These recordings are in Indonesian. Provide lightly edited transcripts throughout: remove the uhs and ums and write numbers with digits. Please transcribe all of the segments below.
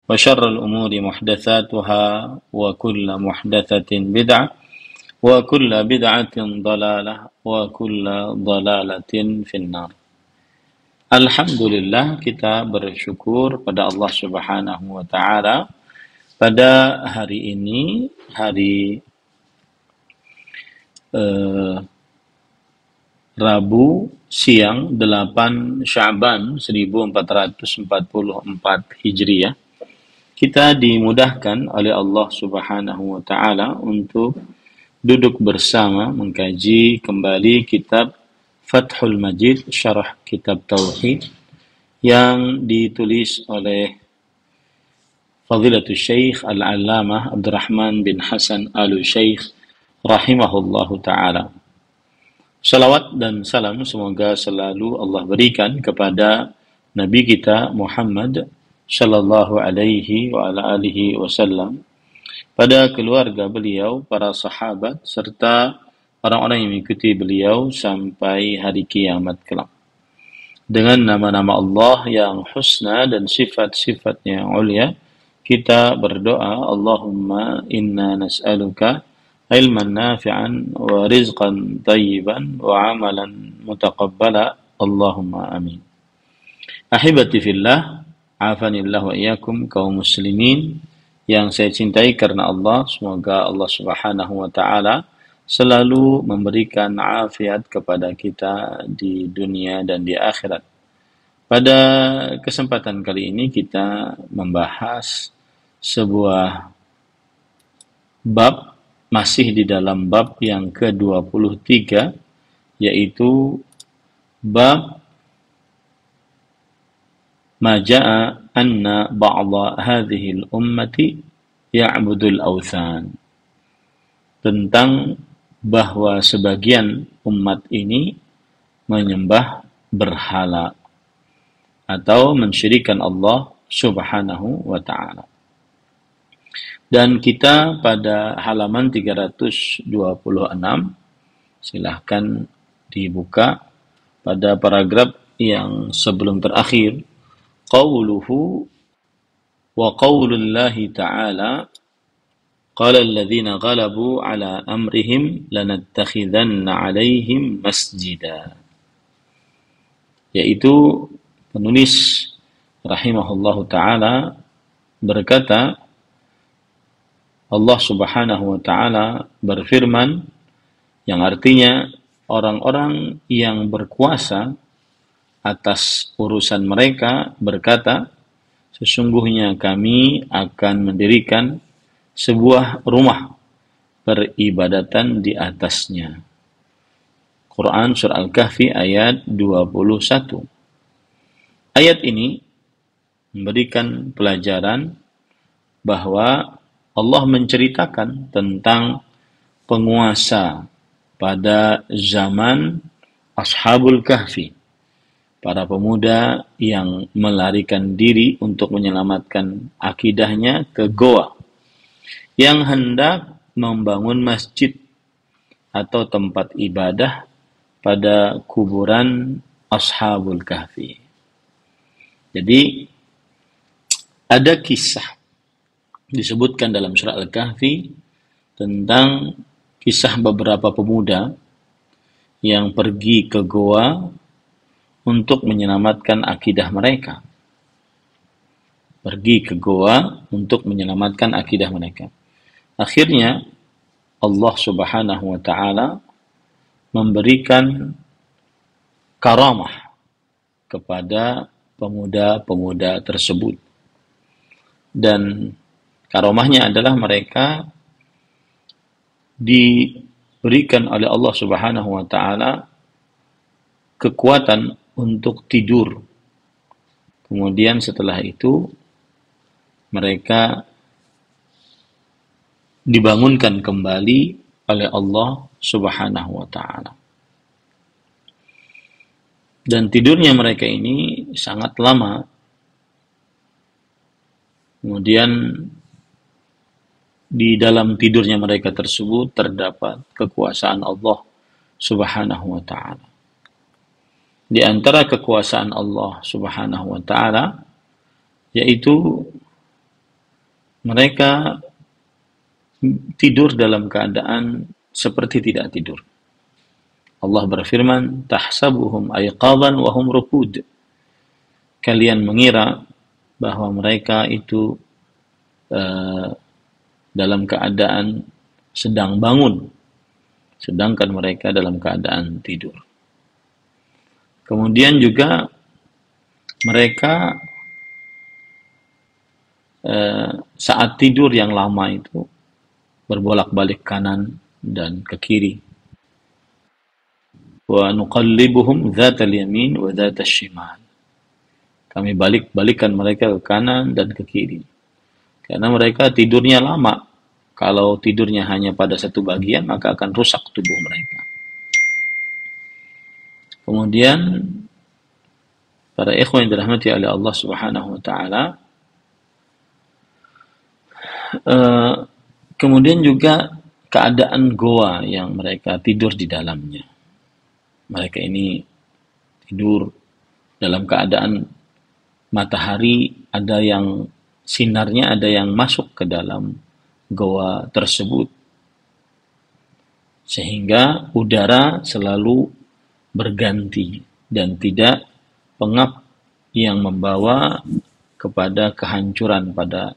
وشر الأمور محدثاتها وكل محدثة بدعة وكل بدعة ضلالة وكل ضلالة في النار. Alhamdulillah, kita bersyukur pada Allah Subhanahu wa taala pada hari ini, hari Rabu siang 8 Sya'ban 1444 Hijriah. Kita dimudahkan oleh Allah Subhanahu wa taala untuk duduk bersama mengkaji kembali kitab Fathul Majid, syarah kitab Tauhid yang ditulis oleh Fadilatul Syekh Al-Allamah Abdurrahman bin Hasan Al-Syekh rahimahullahu taala. Salawat dan salam semoga selalu Allah berikan kepada Nabi kita Muhammad sallallahu alaihi wa ala alihi wasallam, pada keluarga beliau, para sahabat, serta orang-orang yang mengikuti beliau sampai hari kiamat kelak. Dengan nama-nama Allah yang husna dan sifat-sifatnya yang ulia, kita berdoa, Allahumma inna nas'aluka ilman nafi'an wa rizqan tayyiban wa amalan mutaqabbala, Allahumma amin. Ahibati fillah, afanillah wa iyyakum kaum muslimin yang saya cintai karena Allah. Semoga Allah Subhanahu wa taala selalu memberikan afiat kepada kita di dunia dan di akhirat. Pada kesempatan kali ini kita membahas sebuah bab, masih di dalam bab yang ke-23, yaitu bab ma jaa anna ba'dha hadhihi al-ummati ya'budul awthan, tentang bahwa sebagian umat ini menyembah berhala atau mensyirikkan Allah Subhanahu wa taala. Dan kita pada halaman 326, silahkan dibuka pada paragraf yang sebelum terakhir, qawluhu wa qawlullahi ta'ala qala alladhina ghalabu ala amrihim lanattakhidanna alaihim masjida, yaitu penulis rahimahullahu ta'ala berkata, Allah Subhanahu wa ta'ala berfirman, yang artinya orang-orang yang berkuasa atas urusan mereka berkata, sesungguhnya kami akan mendirikan sebuah rumah peribadatan di atasnya. Quran Surah Al-Kahfi ayat 21. Ayat ini memberikan pelajaran bahwa Allah menceritakan tentang penguasa pada zaman Ashabul Kahfi, para pemuda yang melarikan diri untuk menyelamatkan akidahnya ke goa, yang hendak membangun masjid atau tempat ibadah pada kuburan Ashabul Kahfi. Jadi ada kisah disebutkan dalam surah Al-Kahfi tentang kisah beberapa pemuda yang pergi ke goa untuk menyelamatkan akidah mereka. Pergi ke goa untuk menyelamatkan akidah mereka. Akhirnya Allah Subhanahu wa taala memberikan karamah kepada pemuda-pemuda tersebut. Dan karamahnya adalah mereka diberikan oleh Allah Subhanahu wa taala kekuatan untuk tidur. Kemudian setelah itu mereka dibangunkan kembali oleh Allah Subhanahu wa taala. Dan tidurnya mereka ini sangat lama. Kemudian di dalam tidurnya mereka tersebut terdapat kekuasaan Allah Subhanahu wa taala. Di antara kekuasaan Allah Subhanahu wa taala yaitu Mereka tidur dalam keadaan seperti tidak tidur. Allah berfirman, tahsabuhum ayqadhan wa hum rukud. Kalian mengira bahwa mereka itu dalam keadaan sedang bangun, sedangkan mereka dalam keadaan tidur. Kemudian juga mereka saat tidur yang lama itu berbolak-balik kanan dan ke kiri. Wa nuqallibuhum dzatal yamin wa dzatal shimal. Kami balik-balikan mereka ke kanan dan ke kiri. Karena mereka tidurnya lama. Kalau tidurnya hanya pada satu bagian, maka akan rusak tubuh mereka. Kemudian para ikhwan yang dirahmati oleh Allah Subhanahu wa taala, kemudian juga keadaan goa yang mereka tidur di dalamnya. Mereka ini tidur dalam keadaan matahari ada yang sinarnya, ada yang masuk ke dalam goa tersebut. Sehingga udara selalu berganti dan tidak pengap yang membawa kepada kehancuran pada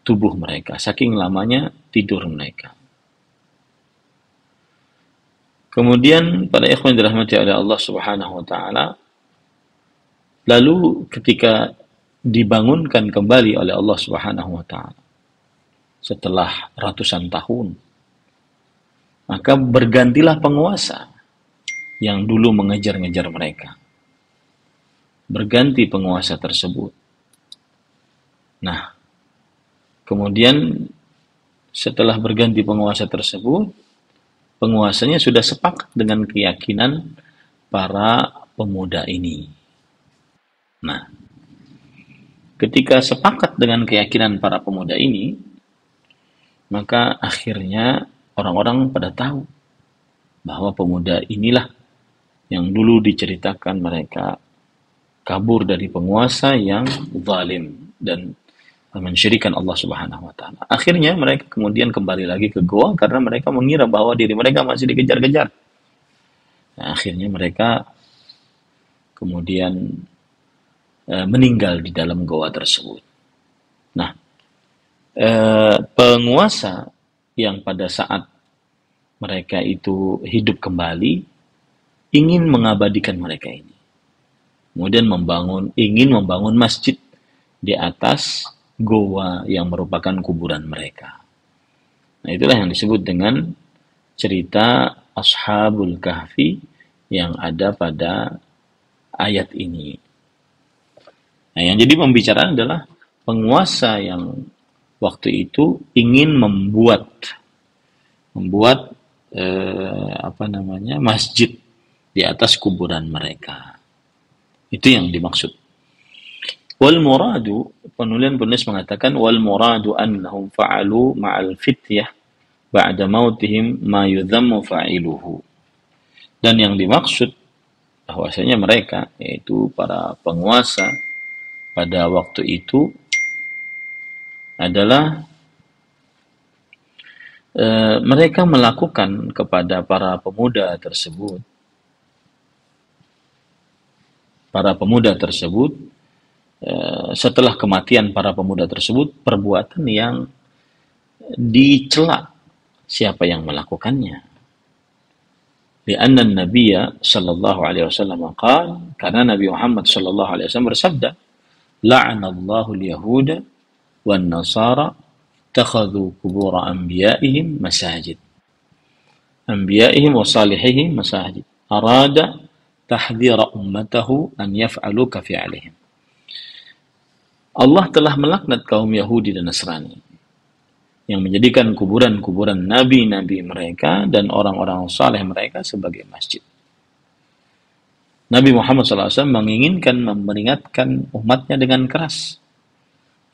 tubuh mereka. Saking lamanya tidur mereka. Kemudian pada ikhwan dirahmati oleh Allah Subhanahu wa taala, lalu ketika dibangunkan kembali oleh Allah Subhanahu wa taala setelah ratusan tahun, maka bergantilah penguasa yang dulu mengejar-ngejar mereka. Berganti penguasa tersebut. Nah, kemudian setelah berganti penguasa tersebut, penguasanya sudah sepakat dengan keyakinan para pemuda ini. Nah, ketika sepakat dengan keyakinan para pemuda ini, maka akhirnya orang-orang pada tahu bahwa pemuda inilah yang dulu diceritakan mereka kabur dari penguasa yang zalim dan mensyirikan Allah Subhanahu wa taala. Akhirnya mereka kemudian kembali lagi ke goa karena mereka mengira bahwa diri mereka masih dikejar-kejar. Nah, akhirnya mereka kemudian meninggal di dalam goa tersebut. Nah, penguasa yang pada saat mereka itu hidup kembali ingin mengabadikan mereka ini. Kemudian ingin membangun masjid di atas goa yang merupakan kuburan mereka. Nah, itulah yang disebut dengan cerita Ashabul Kahfi yang ada pada ayat ini. Nah, yang jadi pembicaraan adalah penguasa yang waktu itu ingin membuat masjid di atas kuburan mereka. Itu yang dimaksud. Wal muradu, penulis mengatakan wal muradu annahum fa'alu ma'al fityah ba'da mautihim ma yudhammu fa'iluhu. Dan yang dimaksud bahwasanya mereka, yaitu para penguasa pada waktu itu adalah mereka melakukan kepada para pemuda tersebut setelah kematian para pemuda tersebut perbuatan yang dicela siapa yang melakukannya. Lianna an-nabiyya sallallahu alaihi wasallam qala, karena Nabi Muhammad sallallahu alaihi wasallam bersabda, la'anallahu al-yahuda wan nasara takhadhu qubur anbiya'ihim masajid. Anbiya'ihim wa salihihim masajid. Arada tahdhira ummatahu an yaf'alu ka fi'alihim. Allah telah melaknat kaum Yahudi dan Nasrani yang menjadikan kuburan-kuburan nabi-nabi mereka dan orang-orang saleh mereka sebagai masjid. Nabi Muhammad SAW menginginkan memperingatkan umatnya dengan keras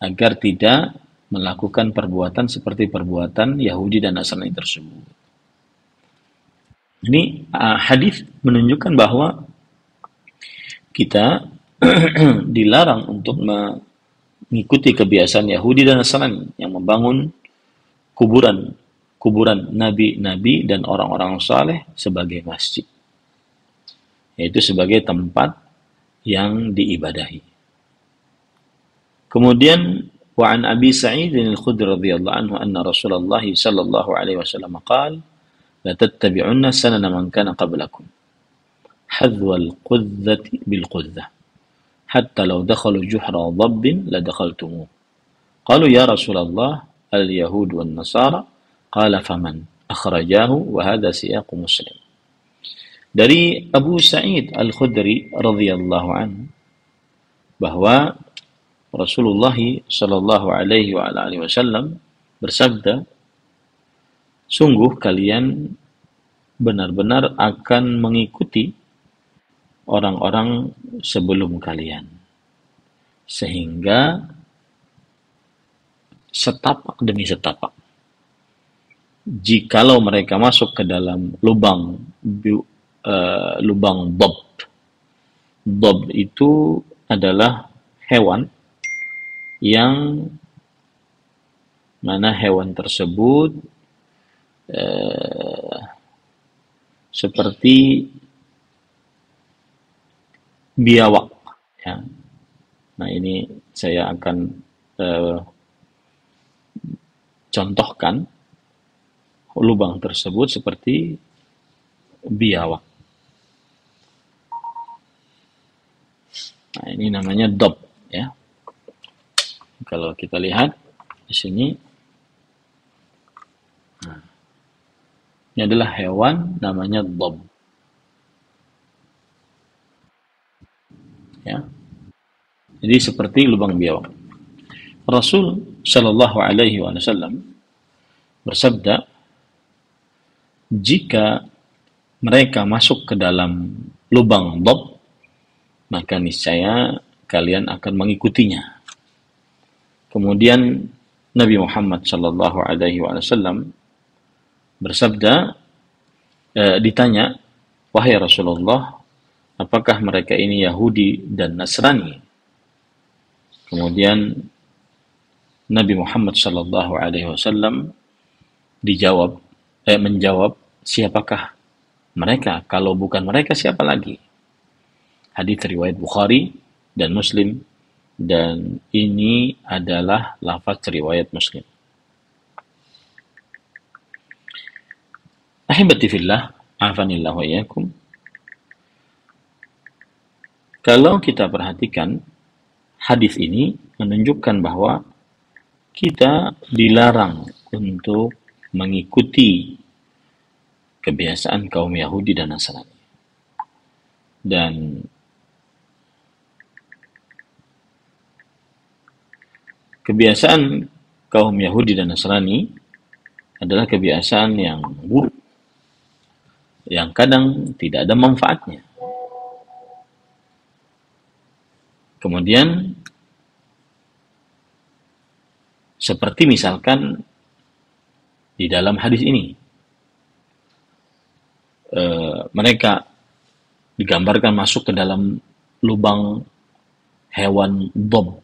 agar tidak melakukan perbuatan seperti perbuatan Yahudi dan Nasrani tersebut. Ini hadis menunjukkan bahwa kita dilarang untuk mengikuti kebiasaan Yahudi dan Nasrani yang membangun kuburan nabi-nabi dan orang-orang saleh sebagai masjid, yaitu sebagai tempat yang diibadahi. Kemudian wa an Abi Sa'id al-Khudri radhiyallahu anhu anna Rasulullah sallallahu alaihi wasallam qala la tattabi'unna sanana man kana qablakum hadwa al-qudzati bil qudzah hatta law dakhalu juhra dhabbin la dakhaltumuh. Qalu ya Rasulullah al-yahud wan nasara qala faman akhrajahu wa hadha siyaq Muslim. Dari Abu Sa'id al-Khudri radhiyallahu anhu bahwa Rasulullah sallallahu alaihi wa alihi wasallam bersabda, sungguh kalian benar-benar akan mengikuti orang-orang sebelum kalian, sehingga setapak demi setapak, jikalau mereka masuk ke dalam lubang Dhab itu adalah hewan yang mana hewan tersebut seperti biawak, ya. Nah, ini saya akan contohkan lubang tersebut seperti biawak. Nah, ini namanya dhab, ya. Kalau kita lihat di sini, nah, ini adalah hewan namanya dhab, ya. Jadi seperti lubang biawak. Rasul Shallallahu Alaihi Wasallam bersabda, jika mereka masuk ke dalam lubang dhab, maka niscaya kalian akan mengikutinya. Kemudian Nabi Muhammad sallallahu alaihi wasallam bersabda, ditanya, wahai Rasulullah, apakah mereka ini Yahudi dan Nasrani? Kemudian Nabi Muhammad sallallahu alaihi wasallam menjawab, siapakah mereka? Kalau bukan mereka, siapa lagi? Hadits riwayat Bukhari dan Muslim, dan ini adalah lafaz riwayat Muslim. Ahibati fillah, afanillah wa iyyakum. Kalau kita perhatikan, hadis ini menunjukkan bahwa kita dilarang untuk mengikuti kebiasaan kaum Yahudi dan Nasrani. Dan kebiasaan kaum Yahudi dan Nasrani adalah kebiasaan yang buruk, yang kadang tidak ada manfaatnya. Kemudian, seperti misalkan di dalam hadis ini, mereka digambarkan masuk ke dalam lubang hewan dhab.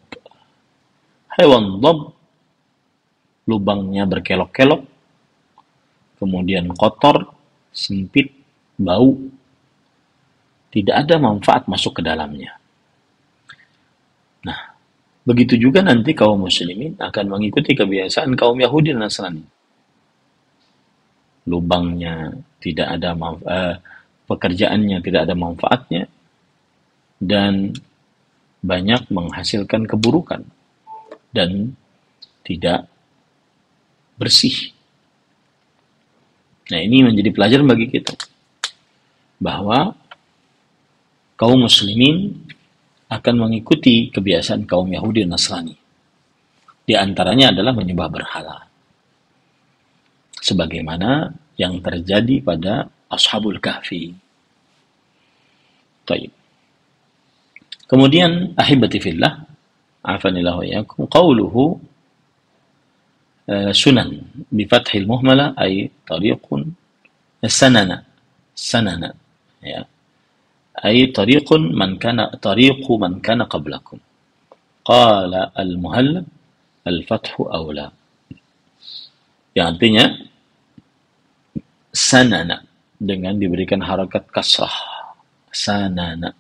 Hewan dhab, lubangnya berkelok-kelok, kemudian kotor, sempit, bau, tidak ada manfaat masuk ke dalamnya. Nah, begitu juga nanti kaum muslimin akan mengikuti kebiasaan kaum Yahudi dan Nasrani. Lubangnya tidak ada pekerjaannya tidak ada manfaatnya, dan banyak menghasilkan keburukan dan tidak bersih. Nah, ini menjadi pelajaran bagi kita bahwa kaum muslimin akan mengikuti kebiasaan kaum Yahudi dan Nasrani. Di antaranya adalah menyembah berhala, sebagaimana yang terjadi pada Ashabul Kahfi. Baik. Kemudian ahibati fillah, afanillahu iyyakum, qawluhu sunan bi fathil muhmala ay tariqun sanana ya, ay tariqun man kana qablakum. Qala al-muhallab al-fathu awla. yang artinya sanana dengan diberikan harakat kasrah, sanana,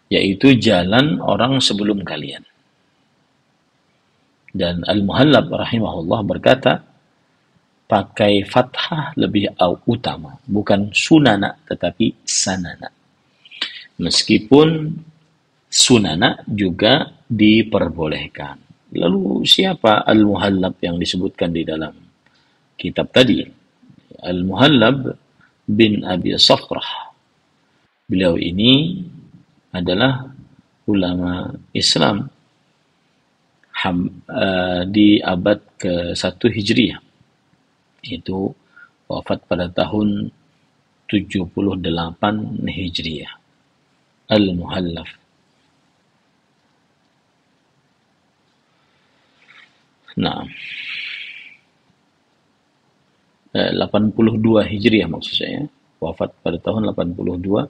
yaitu jalan orang sebelum kalian. Dan Al-Muhallab rahimahullah berkata, pakai fathah lebih utama, bukan sunana tetapi sanana. Meskipun sunana juga diperbolehkan. Lalu siapa Al-Muhallab yang disebutkan di dalam kitab tadi? Al-Muhallab bin Abi Safrah. Beliau ini adalah ulama Islam di abad ke-1 Hijriah. Itu wafat pada tahun 78 Hijriah. Al-Muhallab. Nah, 82 Hijriah maksud saya. Wafat pada tahun 82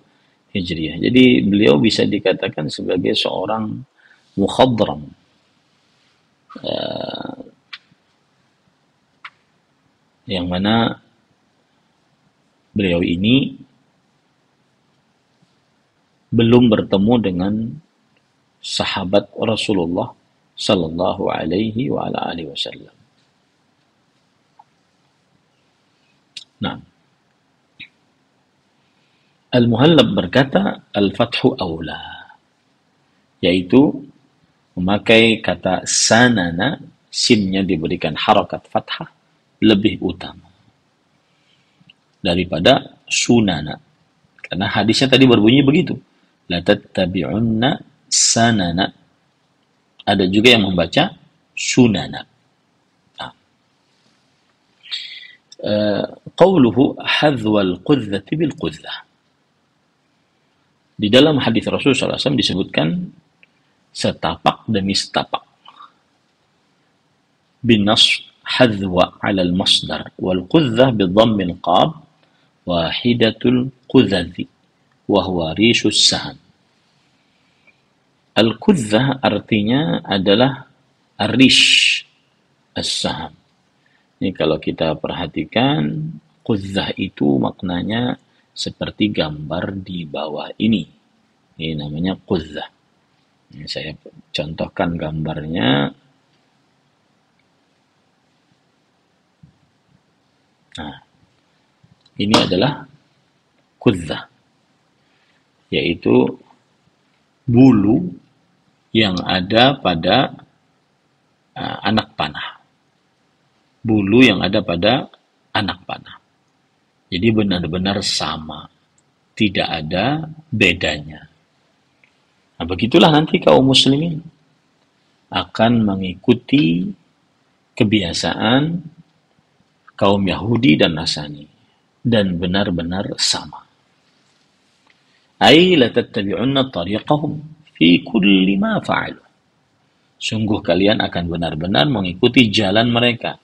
Hijriah. Jadi beliau bisa dikatakan sebagai seorang mukhadram. Yang mana beliau ini belum bertemu dengan sahabat Rasulullah sallallahu alaihi wa ala alihi wasallam. Nah, Al-Muhallab berkata, al-fathu aula, yaitu memakai kata sanana, sinnya diberikan harakat fathah, lebih utama daripada sunana. Karena hadisnya tadi berbunyi begitu. La tattabi'unna sanana. Ada juga yang membaca sunana. Qawluhu hadhwal qudzati bil qudzah. Di dalam hadis Rasulullah SAW disebutkan setapak demi setapak. Binas hadhwa ala al-masdar wal qudzah bi dhammil qab wahidatul qudzati wa huwa rishus saham. Al-qudzah artinya adalah arish as-saham. Ini kalau kita perhatikan, qudzah itu maknanya seperti gambar di bawah ini. Ini namanya qudzah. Ini saya contohkan gambarnya. Nah, ini adalah qudzah, yaitu bulu yang ada pada anak panah. Bulu yang ada pada anak panah. Jadi benar-benar sama. Tidak ada bedanya. Nah, begitulah nanti kaum muslimin akan mengikuti kebiasaan kaum Yahudi dan Nasrani. Dan benar-benar sama. Ay la tattabi'unna tariqahum fi kulli ma fa'alu. Sungguh kalian akan benar-benar mengikuti jalan mereka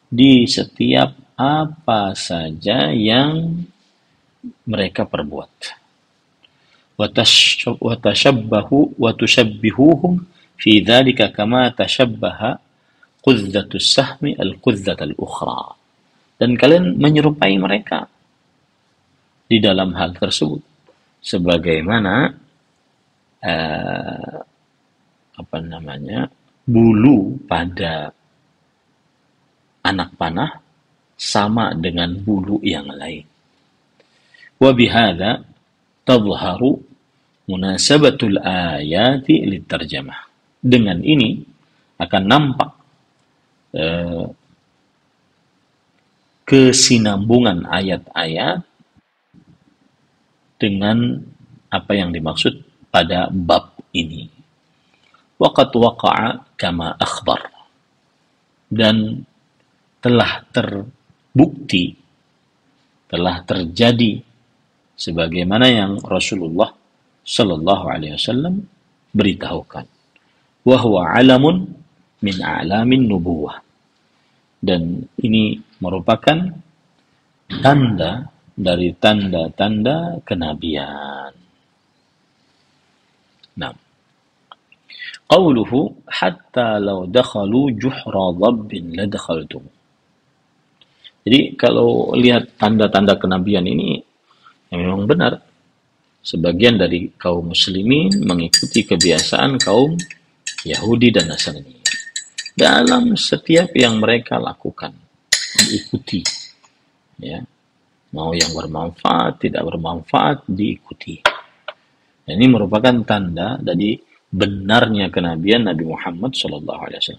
di setiap apa saja yang mereka perbuat. Wa tushabbihuhum fi dzalika kama tashabbaha qudzatus sahmi al-qudzata al-ukhra. Dan kalian menyerupai mereka di dalam hal tersebut. Sebagaimana bulu pada anak panah sama dengan bulu yang lain. Wa bihadza tadhharu munasabatul ayati litarjamah. Dengan ini akan nampak kesinambungan ayat-ayat dengan apa yang dimaksud pada bab ini. Waqad waqa'a kama akhbar. Dan telah terbukti, telah terjadi sebagaimana yang Rasulullah sallallahu alaihi wasallam beritahukan. Wa huwa 'alamun min a'lamin nubuwah. Dan ini merupakan tanda dari tanda-tanda kenabian. Nah, Qauluhu hatta law dakhalu juhra dhabbin ladakhaltum. Jadi kalau lihat tanda-tanda kenabian ini memang benar. Sebagian dari kaum muslimin mengikuti kebiasaan kaum Yahudi dan Nasrani. Dalam setiap yang mereka lakukan, diikuti. Ya. Mau yang bermanfaat, tidak bermanfaat, diikuti. Dan ini merupakan tanda dari benarnya kenabian Nabi Muhammad SAW.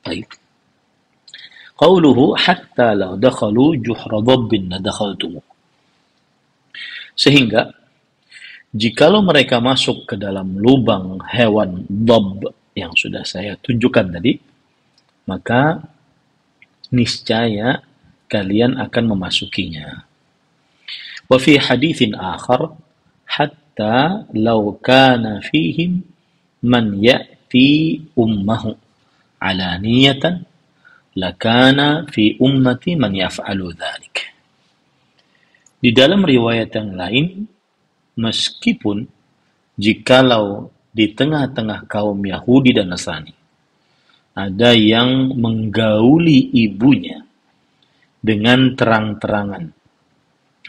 Baik. Qauluhu hatta law dakhalu juhra dhabbin ladakhaltum. Sehingga jikalau mereka masuk ke dalam lubang hewan dhab yang sudah saya tunjukkan tadi, maka niscaya kalian akan memasukinya. Wa fi haditsin akhar hatta law kana fihim man ya'ti ummahu alaniyatan lakana fi ummati man yaf'alu dzalik. Di dalam riwayat yang lain, meskipun jikalau di tengah-tengah kaum Yahudi dan Nasrani ada yang menggauli ibunya dengan terang-terangan,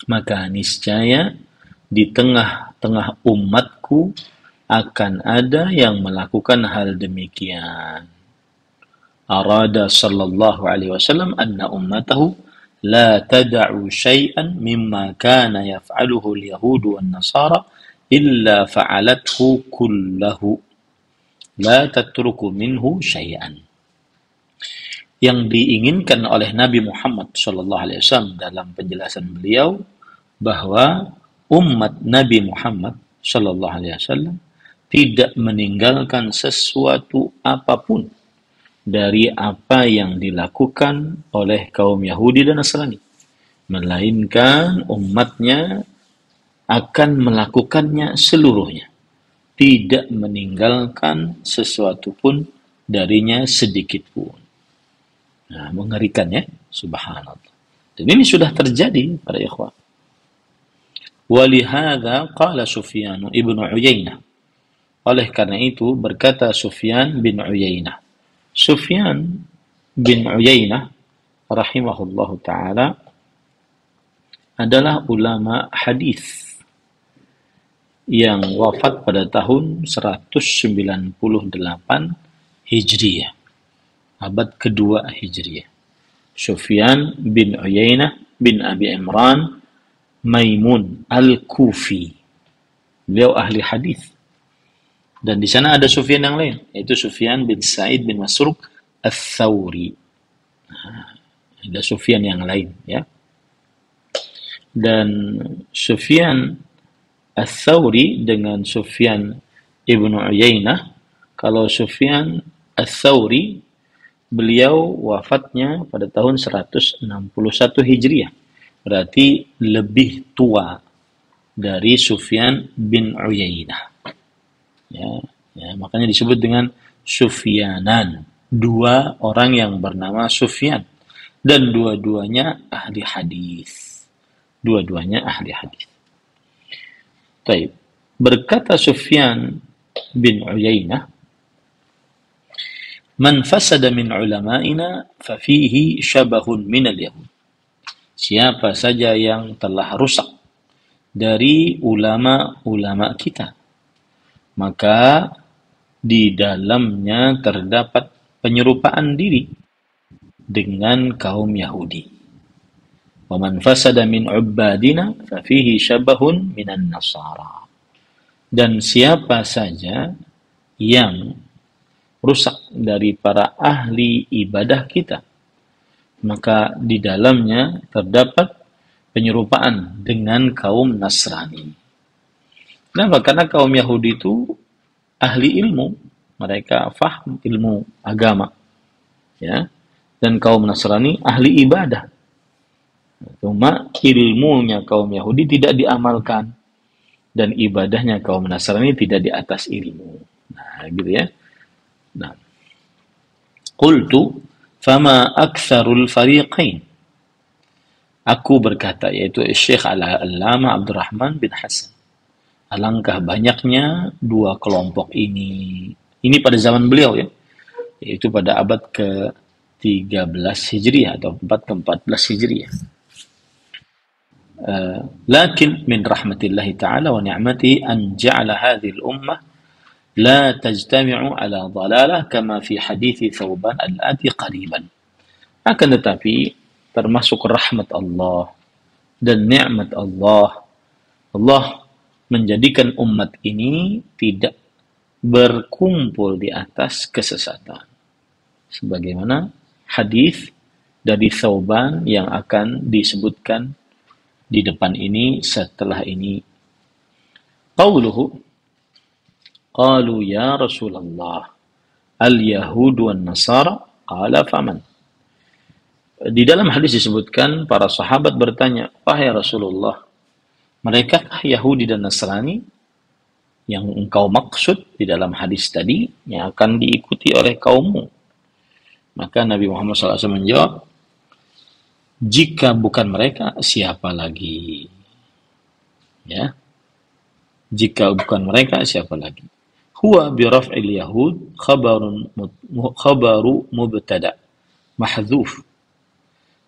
maka niscaya di tengah-tengah umatku akan ada yang melakukan hal demikian. Arada sallallahu alaihi wasallam anna ummatahu la tada'u syai'an mimma kana yaf'aluhu al-yahud wan nasara illa fa'alathu kullahu la tatruku minhu syai'an. Yang diinginkan oleh Nabi Muhammad SAW dalam penjelasan beliau bahwa umat Nabi Muhammad SAW tidak meninggalkan sesuatu apapun dari apa yang dilakukan oleh kaum Yahudi dan Nasrani, melainkan umatnya akan melakukannya seluruhnya, tidak meninggalkan sesuatu pun darinya sedikit pun. Nah, mengerikan ya, subhanallah. Dan ini sudah terjadi para ikhwan. Walihada qala Sufyan ibn Uyainah. Oleh karena itu berkata Sufyan bin Uyainah. Sufyan bin Uyainah rahimahullahu taala adalah ulama hadis yang wafat pada tahun 198 Hijriyah, abad kedua Hijriyah. Sufyan bin Uyainah bin Abi Imran Maimun Al-Kufi. Beliau ahli hadis. Dan di sana ada Sufyan yang lain, yaitu Sufyan bin Sa'id bin Masruq Ats-Tsauri. Ada Sufyan yang lain ya. Dan Sufyan Ats-Tsauri dengan Sufyan ibn Uyainah, kalau Sufyan Ats-Tsauri beliau wafatnya pada tahun 161 Hijriah. Berarti lebih tua dari Sufyan bin Uyainah. Ya, makanya disebut dengan Sufyanan. Dua orang yang bernama Sufyan. Dan dua-duanya ahli hadis. Dua-duanya ahli hadis. Baik. Berkata Sufyan bin Uyainah, Man fasada min ulama'ina fafihi syabahun minal yahud. Siapa saja yang telah rusak dari ulama-ulama kita, maka di dalamnya terdapat penyerupaan diri dengan kaum Yahudi. Wa man fasada min ubbadina fa fihi syabahun minan nasara. Dan siapa saja yang rusak dari para ahli ibadah kita, maka di dalamnya terdapat penyerupaan dengan kaum Nasrani. Kenapa? Karena kaum Yahudi itu ahli ilmu, mereka faham ilmu agama, ya. Dan kaum Nasrani ahli ibadah. Cuma ilmunya kaum Yahudi tidak diamalkan dan ibadahnya kaum Nasrani tidak di atas ilmu. Nah, gitu ya. Nah, qultu fama aktsarul fariqain. Aku berkata, yaitu Syekh Al-Allamah Abdurrahman bin Hasan. Alangkah banyaknya dua kelompok ini. Ini pada zaman beliau ya, yaitu pada abad ke-13 Hijriah atau 4 ke-14 Hijriah. Lakin min rahmatillahi ta'ala wa ni'mati an ja'ala hadhihi al-ummah la tajtami'u ala dhalalah kama fi hadithi Thawban al-ati qariban. Akan tetapi termasuk rahmat Allah dan nikmat Allah, Allah menjadikan umat ini tidak berkumpul di atas kesesatan. Sebagaimana hadis dari Thawban yang akan disebutkan di depan ini setelah ini. Qauluhu, qalu ya Rasulullah, al-Yahud wan Nasara, qala faman. Di dalam hadis disebutkan para sahabat bertanya, wahai Rasulullah, mereka Yahudi dan Nasrani yang engkau maksud di dalam hadis tadi yang akan diikuti oleh kaummu? Maka Nabi Muhammad SAW menjawab, jika bukan mereka, siapa lagi? Ya, jika bukan mereka, siapa lagi? Huwa bi raf'il yahud khabaru mubtada mahdhuf.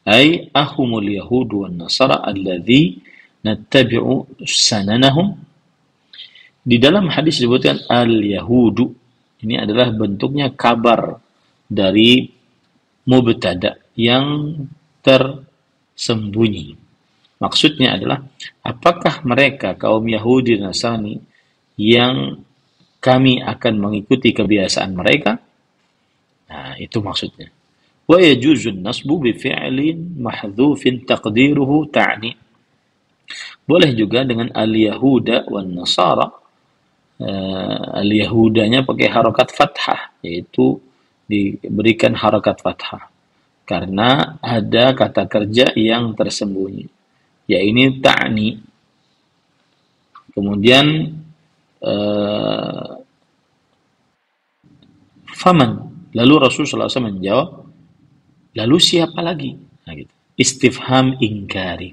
Ay ahumul yahud wan nasara alladhi nattabi'u sananahum. Di dalam hadis disebutkan al-yahudu. Ini adalah bentuknya kabar dari mubtada yang tersembunyi. Maksudnya adalah, apakah mereka kaum Yahudi dan Nasrani yang kami akan mengikuti kebiasaan mereka? Nah, itu maksudnya. Wa yajuzun nasbu bi fi'lin mahdhufin taqdiruhu ta'ni. Boleh juga dengan al-yahuda wan nasara. Al-yahudanya pakai harakat fathah, yaitu diberikan harakat fathah. Karena ada kata kerja yang tersembunyi, ya ini ta'ni. Kemudian faman, lalu Rasulullah SAW menjawab, lalu siapa lagi? Nah, gitu. Istifham ingkari.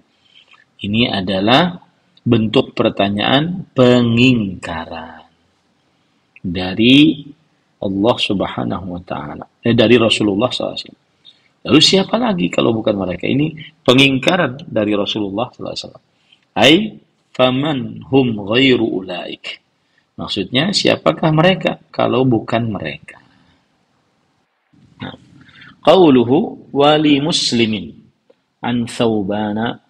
Ini adalah bentuk pertanyaan pengingkaran dari Allah Subhanahu wa taala, dari Rasulullah SAW. Lalu siapa lagi kalau bukan mereka? Ini pengingkaran dari Rasulullah SAW. Ai faman hum ghairu ulaik. Maksudnya siapakah mereka kalau bukan mereka? Nah, qauluhu wali muslimin an Thawbana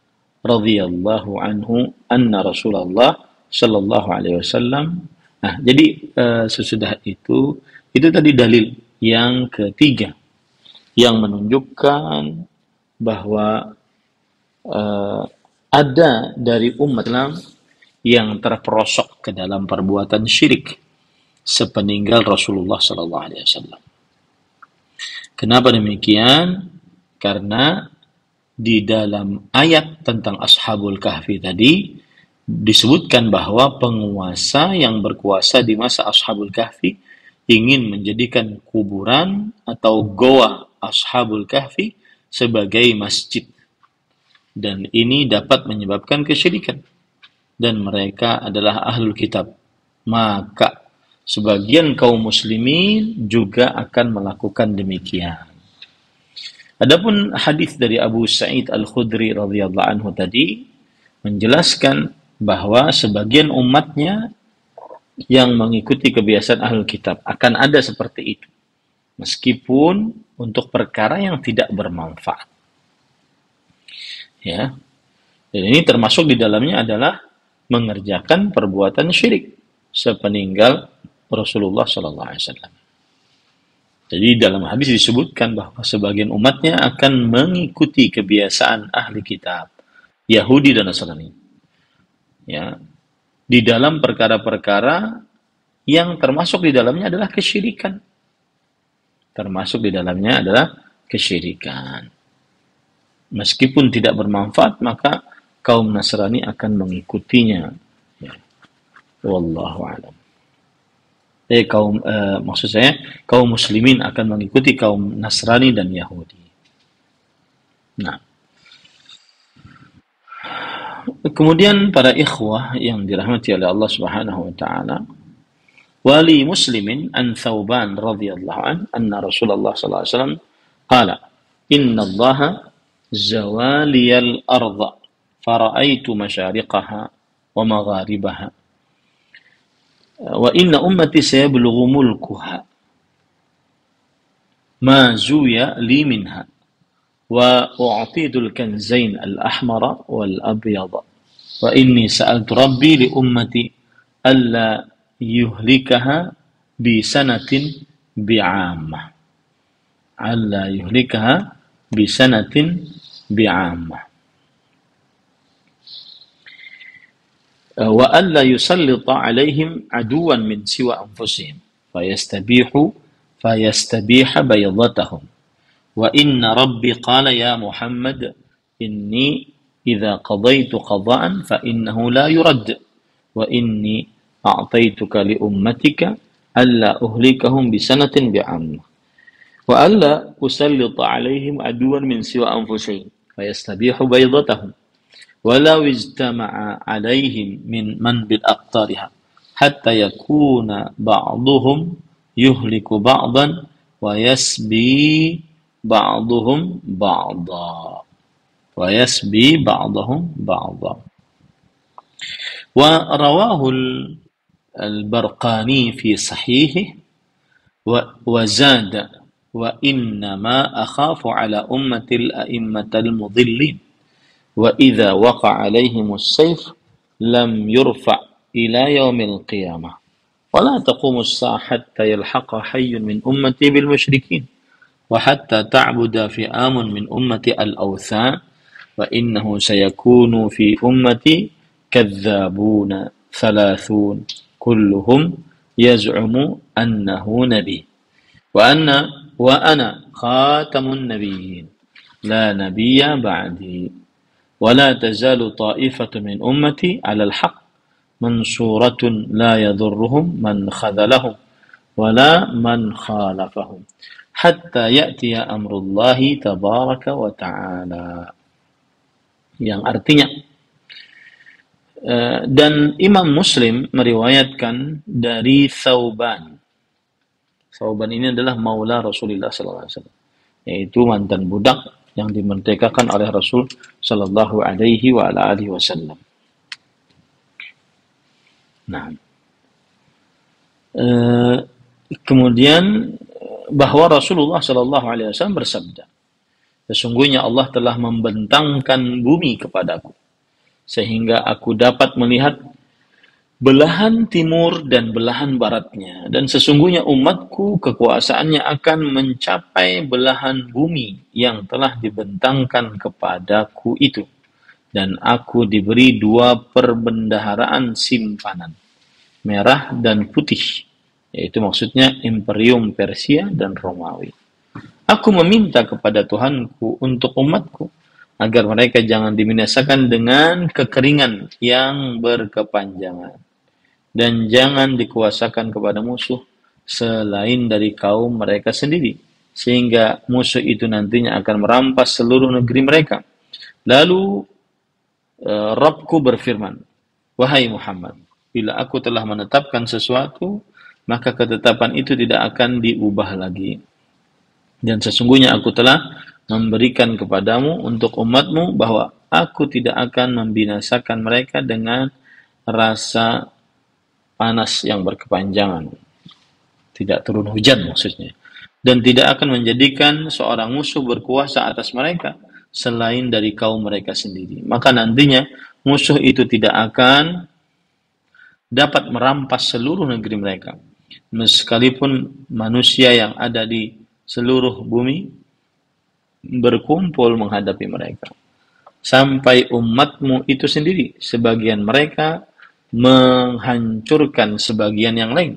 radhiyallahu anhu anna Rasulullah sallallahu alaihi wasallam. Nah, jadi sesudah itu tadi dalil yang ketiga yang menunjukkan bahwa ada dari umat Islam yang terperosok ke dalam perbuatan syirik sepeninggal Rasulullah Sallallahu Alaihi Wasallam. Kenapa demikian? Karena di dalam ayat tentang Ashabul Kahfi tadi disebutkan bahwa penguasa yang berkuasa di masa Ashabul Kahfi ingin menjadikan kuburan atau goa Ashabul Kahfi sebagai masjid. Dan ini dapat menyebabkan kesyirikan. Dan mereka adalah ahlul kitab. Maka sebagian kaum muslimin juga akan melakukan demikian. Adapun hadis dari Abu Sa'id Al-Khudri radhiyallahu anhu tadi menjelaskan bahwa sebagian umatnya yang mengikuti kebiasaan ahlul kitab akan ada seperti itu. Meskipun untuk perkara yang tidak bermanfaat. Ya. Dan ini termasuk di dalamnya adalah mengerjakan perbuatan syirik sepeninggal Rasulullah sallallahu alaihi wasallam. Jadi dalam hadis disebutkan bahwa sebagian umatnya akan mengikuti kebiasaan ahli kitab, Yahudi dan Nasrani. Ya. Di dalam perkara-perkara yang termasuk di dalamnya adalah kesyirikan. Termasuk di dalamnya adalah kesyirikan. Meskipun tidak bermanfaat, maka kaum Nasrani akan mengikutinya. Ya. Wallahu a'lam. Maksud saya, kaum muslimin akan mengikuti kaum Nasrani dan Yahudi. Nah, Kemudian para ikhwah yang dirahmati oleh Allah Subhanahu wa taala, wali muslimin an Thauban radhiyallahu an anna Rasulullah sallallahu alaihi wasallam qala inna Allah zawaliyal arda fara'aitu masyariqaha wa magharibaha wa inna ummati sayablughu mulkuha ma zuya li minha wa u'titu al-kanzain al-ahmara wal-abyada wa inni sa'altu rabbi li ummati alla yuhlikaha bi sanatin bi'ammah alla yuhlikaha bi sanatin bi'ammah wa alla yusallita alaihim aduwan min siwa anfusihim fayastabiha baydatahum wa inna rabbi qala ya Muhammad inni idza qadaitu qada'an fa innahu la yurad wa inni a'taituka li ummatika alla uhlikahum bi sanatin bi'ammah wa alla usallita alaihim aduwan min siwa anfusihim fayastabihu baydatahum walau ijtama'a alaihim min man bil aqtariha hatta yakuna ba'duhum yuhliku ba'dan wa yasbi ba'duhum ba'da wa yasbi ba'dahum ba'da wa rawahu al-Barqani fi sahihi wa zada wa innama akhafu ala ummati al-a'immata al-mudillin wa idza waqa'a alaihim as-sayf lam yurfa' ila yaumil qiyamah wa la taqumu as-sa'a hatta yalhaqa hayyun min ummati bil musyrikin wa hatta ta'buda fi'amun min ummati al-awthan wa innahu sayakunu fi ummati kadzabuna thalathun kulluhum yaz'umu annahu nabi wa ana khatamun nabiyyin la nabiyya ba'di wa la tazalu ta'ifatu min ummati 'ala al-haqq mansuratun la yadhurruhum man khadhalahum wa la man khalafahum hatta ya'tiya amrullahi tabaraka wa ta'ala, yang artinya dan Imam Muslim meriwayatkan dari Thauban. Thauban ini adalah maula Rasulullah sallallahu alaihi wasallam, yaitu mantan budak yang dimerdekakan oleh Rasul sallallahu alaihi wa ala alihi wasallam. Nah, kemudian bahwa Rasulullah sallallahu alaihi wasallam bersabda, sesungguhnya Allah telah membentangkan bumi kepadaku sehingga aku dapat melihat belahan timur dan belahan baratnya, dan sesungguhnya umatku kekuasaannya akan mencapai belahan bumi yang telah dibentangkan kepadaku itu, dan aku diberi 2 perbendaharaan simpanan, merah dan putih, yaitu maksudnya Imperium Persia dan Romawi. Aku meminta kepada Tuhanku untuk umatku agar mereka jangan dibinasakan dengan kekeringan yang berkepanjangan dan jangan dikuasakan kepada musuh selain dari kaum mereka sendiri, sehingga musuh itu nantinya akan merampas seluruh negeri mereka. Lalu Rabbku berfirman, wahai Muhammad, bila aku telah menetapkan sesuatu, maka ketetapan itu tidak akan diubah lagi. Dan sesungguhnya aku telah memberikan kepadamu untuk umatmu bahwa aku tidak akan membinasakan mereka dengan rasa panas yang berkepanjangan. Tidak turun hujan maksudnya. Dan tidak akan menjadikan seorang musuh berkuasa atas mereka selain dari kaum mereka sendiri. Maka nantinya musuh itu tidak akan dapat merampas seluruh negeri mereka. Meskipun manusia yang ada di seluruh bumi berkumpul menghadapi mereka, sampai umatmu itu sendiri sebagian mereka menghancurkan sebagian yang lain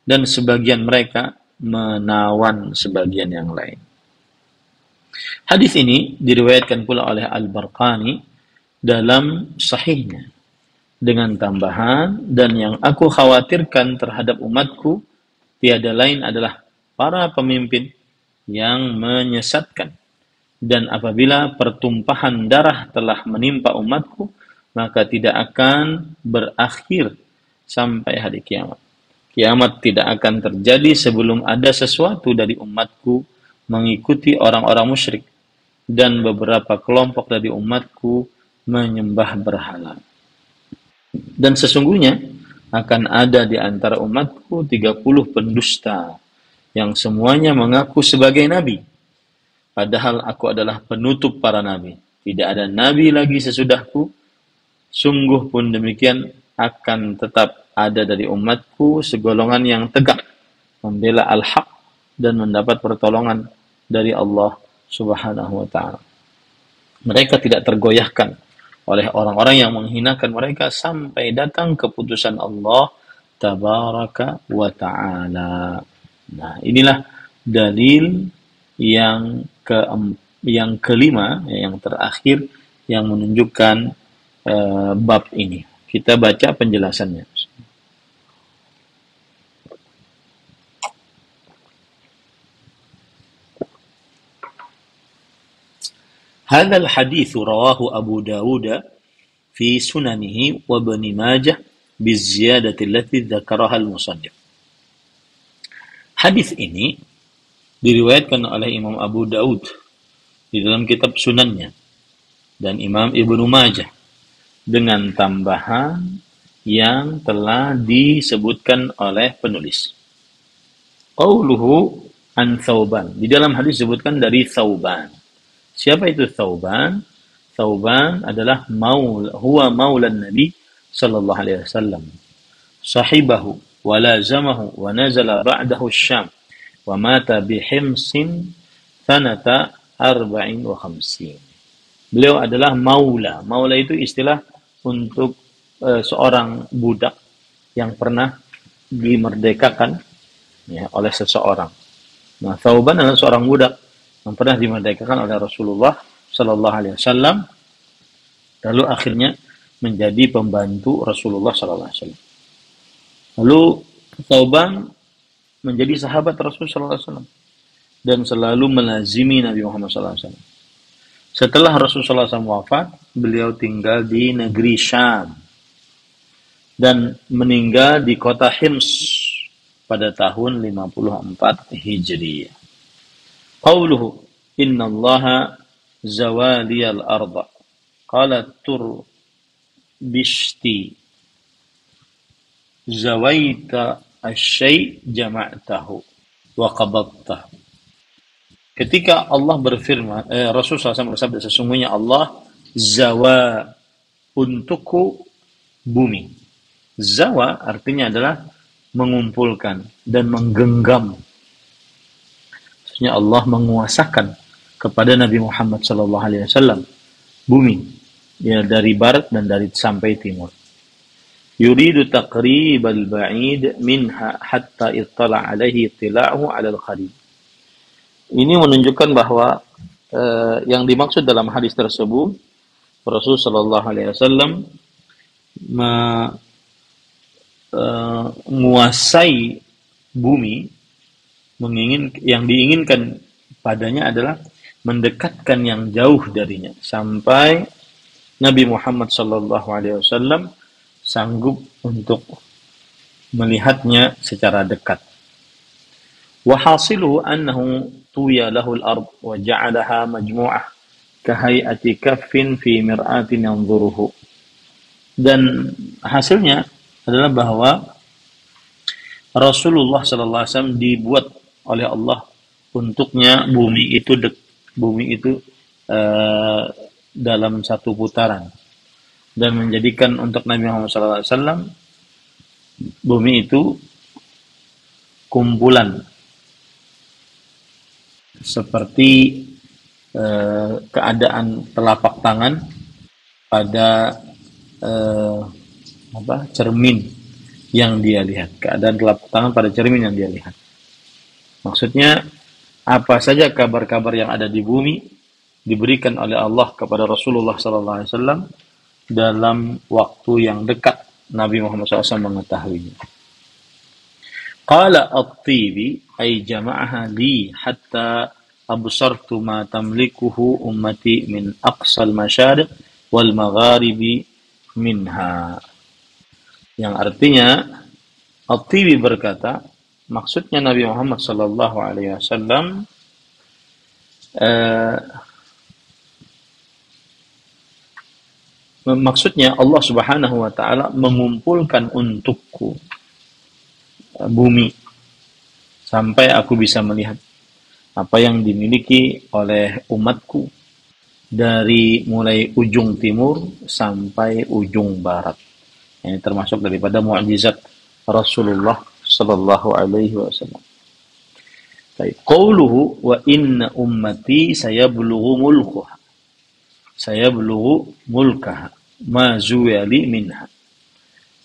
dan sebagian mereka menawan sebagian yang lain. Hadis ini diriwayatkan pula oleh Al-Barqani dalam sahihnya dengan tambahan, dan yang aku khawatirkan terhadap umatku tiada lain adalah para pemimpin yang menyesatkan. Dan apabila pertumpahan darah telah menimpa umatku, maka tidak akan berakhir sampai hari kiamat. Kiamat tidak akan terjadi sebelum ada sesuatu dari umatku mengikuti orang-orang musyrik dan beberapa kelompok dari umatku menyembah berhala. Dan sesungguhnya akan ada di antara umatku 30 pendusta yang semuanya mengaku sebagai nabi. Padahal aku adalah penutup para nabi. Tidak ada nabi lagi sesudahku. Sungguh pun demikian akan tetap ada dari umatku segolongan yang tegak membela al-haq dan mendapat pertolongan dari Allah Subhanahu wa taala. Mereka tidak tergoyahkan oleh orang-orang yang menghinakan mereka sampai datang keputusan Allah Tabaraka wa taala. Nah, inilah dalil yang kelima, yang terakhir yang menunjukkan bab ini. Kita baca penjelasannya. هذا الحديث رواه أبو داود في سننه وابن ماجه بالزيادة التي ذكرها المصنف. Hadis ini diriwayatkan oleh Imam Abu Daud di dalam kitab sunannya dan Imam Ibnu Majah dengan tambahan yang telah disebutkan oleh penulis. Qauluhu an Thauban. Di dalam hadis disebutkan dari Thauban. Siapa itu Thauban? Thauban adalah huwa maulan Nabi sallallahu alaihi wasallam. Sahibahu wa lazamahu wa nazala ba'dahu Syam wa mata bihimsin sanata 54. Beliau adalah maula. Maula itu istilah untuk seorang budak yang pernah dimerdekakan ya, oleh seseorang. Nah, Thauban adalah seorang budak yang pernah dimerdekakan oleh Rasulullah Sallallahu Alaihi Wasallam, lalu akhirnya menjadi pembantu Rasulullah Sallallahu Alaihi Wasallam. Lalu Thauban menjadi sahabat Rasul Sallallahu Alaihi Wasallam dan selalu melazimi Nabi Muhammad Sallallahu Alaihi Wasallam. Setelah Rasulullah SAW wafat, beliau tinggal di negeri Syam dan meninggal di kota Hims pada tahun 54 Hijriah. Qauluhu inna allaha zawaliyal arda qala turbishti zawaita asy-syai' jama'tahu wa qabadtahu. Ketika Allah berfirman, Rasulullah SAW bersabda, sesungguhnya Allah zawa untukku bumi. Zawa artinya adalah mengumpulkan dan menggenggam. Maksudnya Allah menguasakan kepada Nabi Muhammad SAW bumi ya, dari barat dan dari sampai timur. Yuridu taqribal ba'id minha hatta ittala alaihi ittila'uhu 'alal qarib. Ini menunjukkan bahwa yang dimaksud dalam hadis tersebut Rasul sallallahu alaihi wasallam menguasai bumi, yang diinginkan padanya adalah mendekatkan yang jauh darinya sampai Nabi Muhammad sallallahu alaihi wasallam sanggup untuk melihatnya secara dekat. Wa hasiluhu annahu tuya lahul ard wa ja'alaha majmu'ah kahayati kaffin fi mir'atin yanzuruhu. Dan hasilnya adalah bahwa Rasulullah sallallahu alaihi wasallam dibuat oleh Allah untuknya bumi itu dalam satu putaran dan menjadikan untuk Nabi Muhammad sallallahu alaihi wasallam bumi itu kumpulan seperti keadaan telapak tangan pada cermin yang dia lihat, keadaan telapak tangan pada cermin yang dia lihat. Maksudnya apa saja kabar-kabar yang ada di bumi diberikan oleh Allah kepada Rasulullah SAW dalam waktu yang dekat. Nabi Muhammad SAW mengetahuinya. Qala at-Tibi ay jama'aha li hatta absartu ma tamlikuhu ummati min aqsal masyariq wal magharibi minha. Yang artinya At-Tibi berkata, maksudnya Nabi Muhammad sallallahu alaihi wasallam maksudnya Allah Subhanahu wa taala mengumpulkan untukku bumi sampai aku bisa melihat apa yang dimiliki oleh umatku dari mulai ujung timur sampai ujung barat. Ini termasuk daripada mukjizat Rasulullah sallallahu alaihi wasallam. Baik, qauluhu wa inna ummati sayablughu mulkuha. Sayablughu mulkaha ma zuwali minha.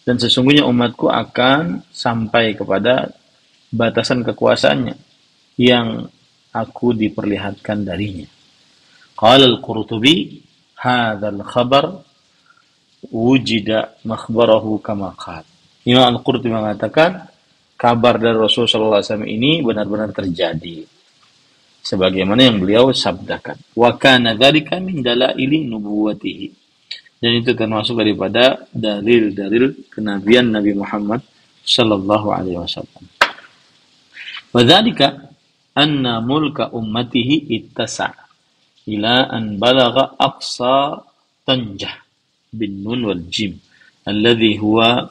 Dan sesungguhnya umatku akan sampai kepada batasan kekuasaannya yang aku diperlihatkan darinya. Qala al-Qurtubi, hadzal khabar wujida makhbarahu kama qala. Imam Al-Qurtubi mengatakan kabar dari Rasulullah SAW ini benar-benar terjadi sebagaimana yang beliau sabdakan. Wa kana dzalika min dalaili nubuwwatihi. Dan itu termasuk daripada dalil-dalil kenabian Nabi Muhammad sallallahu alaihi wasallam. Wa dzalika anna mulka ummatihi ittasa' ila an balagha aqsa tanjah bin nun wal jim alladhi huwa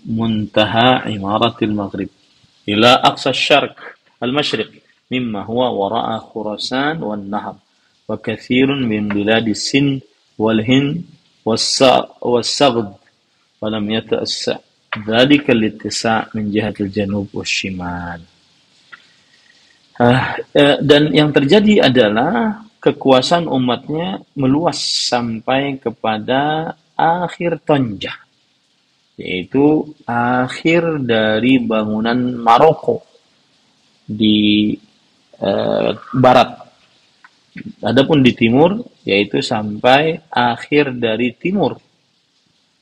muntaha imaratil maghrib ila aqsa syarq al-mashriq mimma huwa wara'a Khurasan wan Nahr wa kathirun min biladis Sind wal Hind was-Saghd wa lam yata'assa dhalika al-ittisa' min jihatil janub washimal. Dan yang terjadi adalah kekuasaan umatnya meluas sampai kepada akhir Tonjah, yaitu akhir dari bangunan Maroko di barat. Adapun di timur, yaitu sampai akhir dari timur,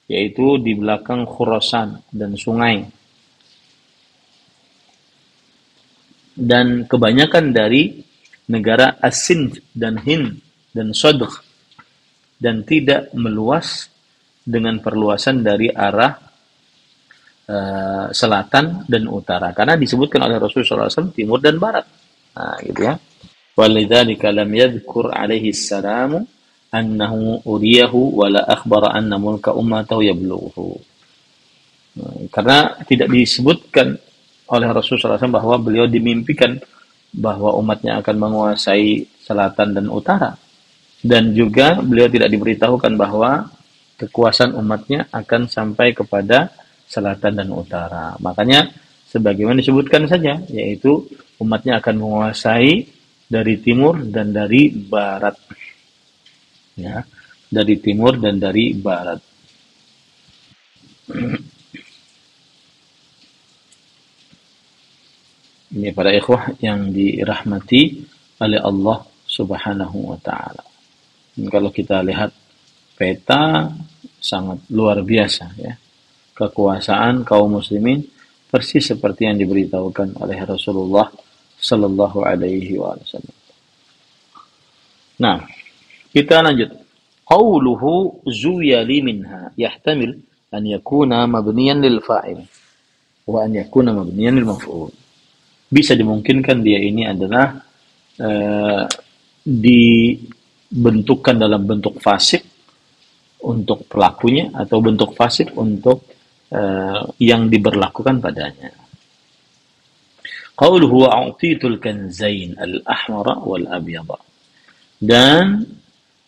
yaitu di belakang Khurasan dan sungai. Dan kebanyakan dari negara As-Sind dan Hind dan Sadq, dan tidak meluas dengan perluasan dari arah selatan dan utara, karena disebutkan oleh Rasulullah SAW timur dan barat. Nah, gitu ya. Walidzalika lam yadhkur alaihi salamu annahu uriyahu wala akhbara anna mulka ummatahu yablughu. Karena tidak disebutkan oleh Rasulullah SAW bahwa beliau dimimpikan bahwa umatnya akan menguasai selatan dan utara, dan juga beliau tidak diberitahukan bahwa kekuasaan umatnya akan sampai kepada selatan dan utara. Makanya sebagaimana disebutkan saja, yaitu umatnya akan menguasai dari timur dan dari barat, ya, dari timur dan dari barat. Ini para ikhwah yang dirahmati oleh Allah Subhanahu wa taala. Kalau kita lihat peta sangat luar biasa, ya. Kekuasaan kaum muslimin persis seperti yang diberitahukan oleh Rasulullah sallallahu alaihi wasallam. Nah, kita lanjut. Qauluhu zuyali minha yahtamil an yakuna mabniyan lil fa'il wa an yakuna mabniyan lil maf'ul. Bisa dimungkinkan dia ini adalah dibentukkan dalam bentuk fasik untuk pelakunya atau bentuk fasik untuk yang diberlakukan padanya. Qauluhu a'titul kanzain al-ahmara wal abyada. Dan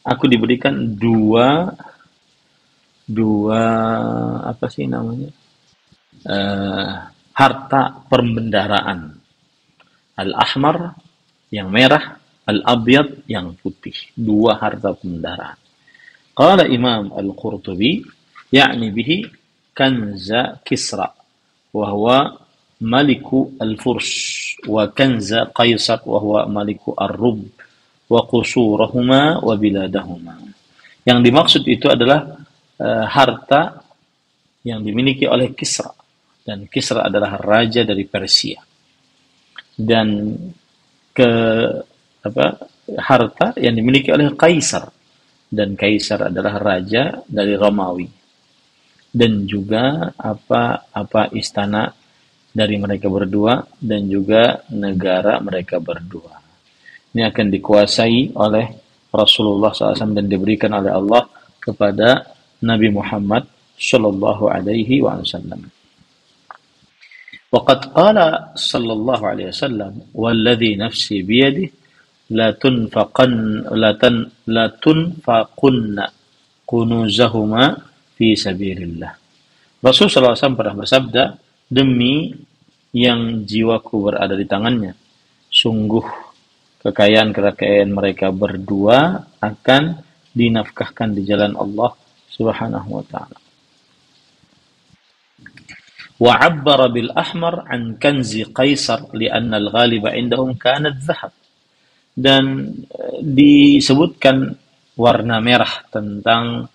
aku diberikan dua apa sih namanya? Harta perbendaharaan. Al-ahmar yang merah, al-abyad yang putih. Dua harta perbendaharaan. Qala Imam Al-Qurtubi ya'ni bihi kanza Kisra wa huwa maliku al-Furs wa kanza Qaisar wa huwa maliku ar-Rum wa qusurahuma wa biladahuma. Yang dimaksud itu adalah harta yang dimiliki oleh Kisra, dan Kisra adalah raja dari Persia, dan harta yang dimiliki oleh Kaisar, dan Kaisar adalah raja dari Romawi. dan juga apa istana dari mereka berdua dan juga negara mereka berdua. Ini akan dikuasai oleh Rasulullah SAW dan diberikan oleh Allah kepada Nabi Muhammad Sallallahu Alaihi Wasallam. وقد قال صلى الله عليه وسلم والذي نفسي بيده لا تنفقن كنوزهما في سبيل الله. Rasulullah SAW pernah bersabda, demi yang jiwaku berada di tangannya, sungguh kekayaan mereka berdua akan dinafkahkan di jalan Allah Subhanahu wa taala. وعبر بالأحمر عن كنز قيصر لأن الغالب عندهم كان الذهب. Dan disebutkan warna merah tentang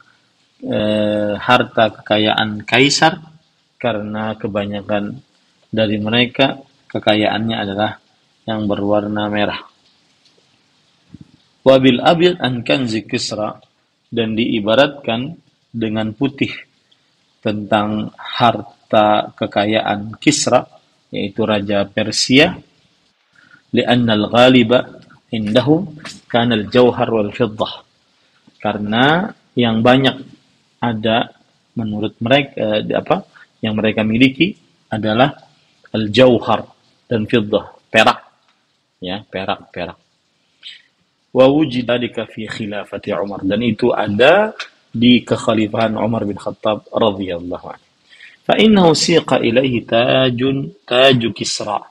harta kekayaan Kaisar karena kebanyakan dari mereka kekayaannya adalah yang berwarna merah. Wabil abyad an kanzi Kisra, dan diibaratkan dengan putih tentang harta kekayaan Kisra, yaitu Raja Persia, li'anna al-ghaliba indahum kana al-jawhar wal fiddah, karena yang banyak ada menurut mereka yang mereka miliki adalah al-jawhar dan fiddah, perak, ya, perak. Wa wujida dzalika fi khilafati Umar, dan itu ada di kekhalifahan Umar bin Khattab radhiyallahu anhu. Fa innahu siqa ilaihi taju Kisra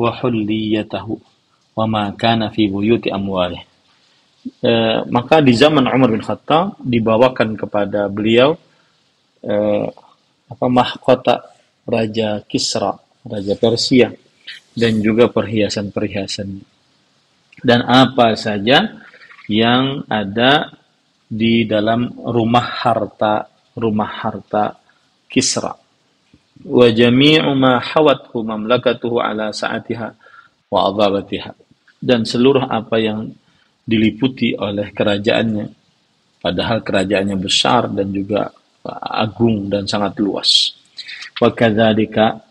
wa hulliyatahu wa ma kana fi buyuti amwalih. Maka di zaman Umar bin Khattab dibawakan kepada beliau mahkota Raja Kisra, Raja Persia, dan juga perhiasan-perhiasan dan apa saja yang ada di dalam rumah harta Kisra. Wa jami'u ma hawathu mamlakatuhu ala sa'atiha wa adhabatiha, dan seluruh apa yang diliputi oleh kerajaannya, padahal kerajaannya besar dan juga agung dan sangat luas. Wa kadzalika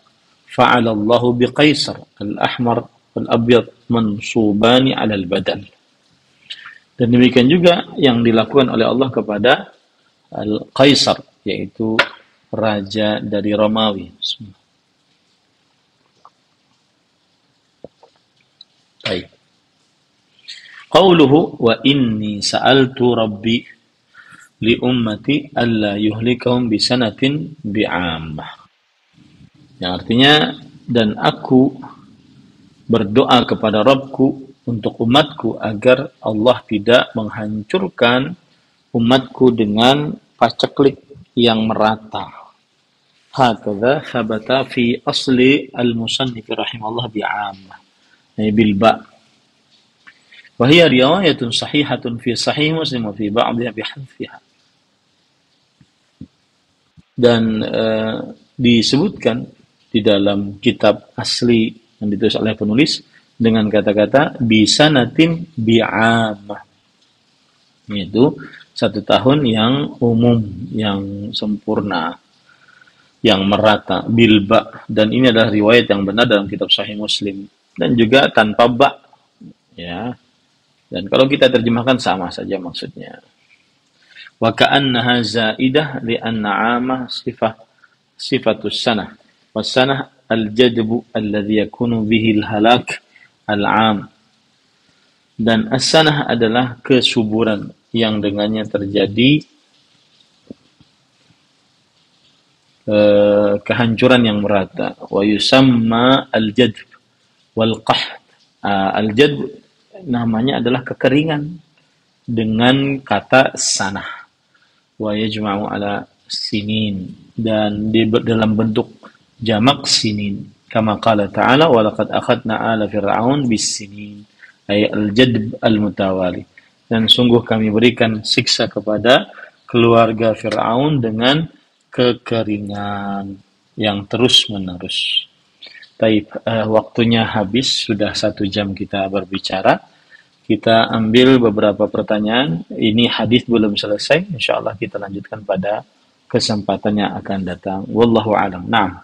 fa'ala Allahu bi Qaisar al-ahmar wal abyad mansubani 'ala al-badal. Dan demikian juga yang dilakukan oleh Allah kepada Al-Qaisar, yaitu raja dari Romawi. Baik. Qauluhu wa inni sa'altu rabbi li ummati alla yuhlikahum bi sanatin bi'ammah. Yang artinya, dan aku berdoa kepada Rabbku untuk umatku agar Allah tidak menghancurkan umatku dengan paceklik yang merata. Hakadha thabata fi asli al-musannif rahimahullah bi'ammah, bil ba'. Wa hiya riwayatun sahihatun fi sahih Muslim wa fi ba'dha bihadfiha. Dan disebutkan di dalam kitab asli yang ditulis oleh penulis dengan kata-kata bisanatin bi'amah, yaitu 1 tahun yang umum, yang sempurna, yang merata, bilba. Dan ini adalah riwayat yang benar dalam kitab Sahih Muslim, dan juga tanpa ba, ya. Dan kalau kita terjemahkan sama saja maksudnya. Wa ka'annaha zaidah li'anna 'amah sifatus sanah, was sanah al-jadbu alladhi yakunu bihi al-halak al-'am. Dan as-sanah adalah kesuburan yang dengannya terjadi kehancuran yang merata. Wa yusamma al-jadb wal qahd. Al-jadb namanya adalah kekeringan dengan kata sanah. Wa yajma'u ala sinin, dan dalam bentuk jamak sinin. Kama qala ta'ala wa laqad akhadna ala fir'aun bis-sinin, ay al-jadb al-mutawali. Dan sungguh kami berikan siksa kepada keluarga Fir'aun dengan kekeringan yang terus-menerus. Taib, waktunya habis, sudah 1 jam kita berbicara. Kita ambil beberapa pertanyaan. Ini hadis belum selesai, insyaallah kita lanjutkan pada kesempatannya akan datang. Wallahu a'lam. Naam.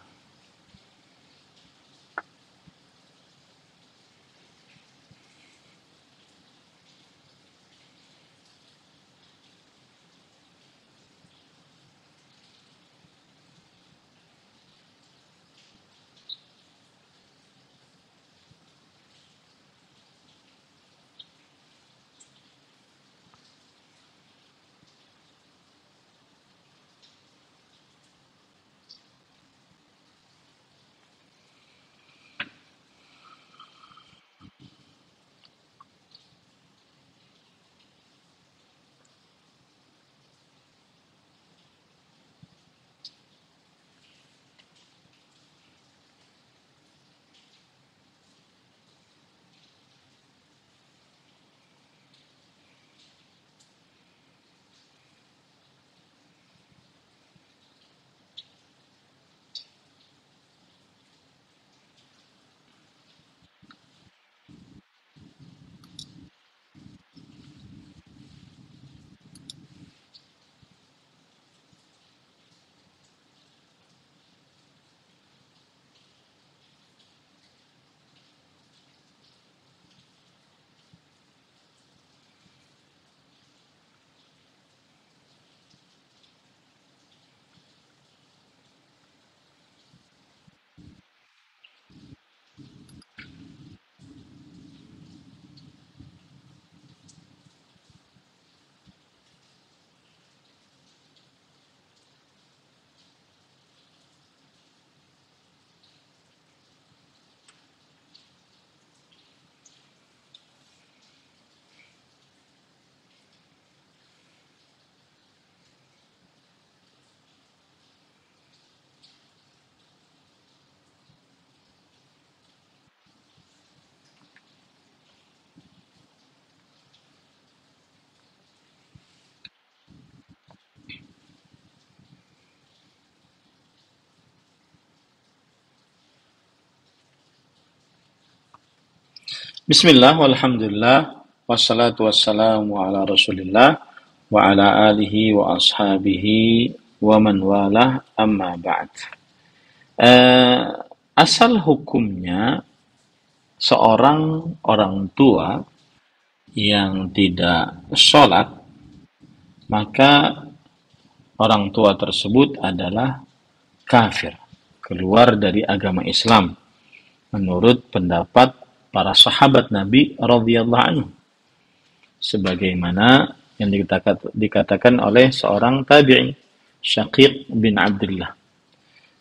Bismillah, walhamdulillah, wassalatu wassalamu ala rasulillah, wa ala alihi wa ashabihi wa man walah, amma ba'd. Asal hukumnya seorang orang tua yang tidak sholat, maka orang tua tersebut adalah kafir, keluar dari agama Islam, menurut pendapat para sahabat Nabi radhiyallahu anhu, sebagaimana yang dikatakan oleh seorang tabi'i, Syaqiq bin Abdullah.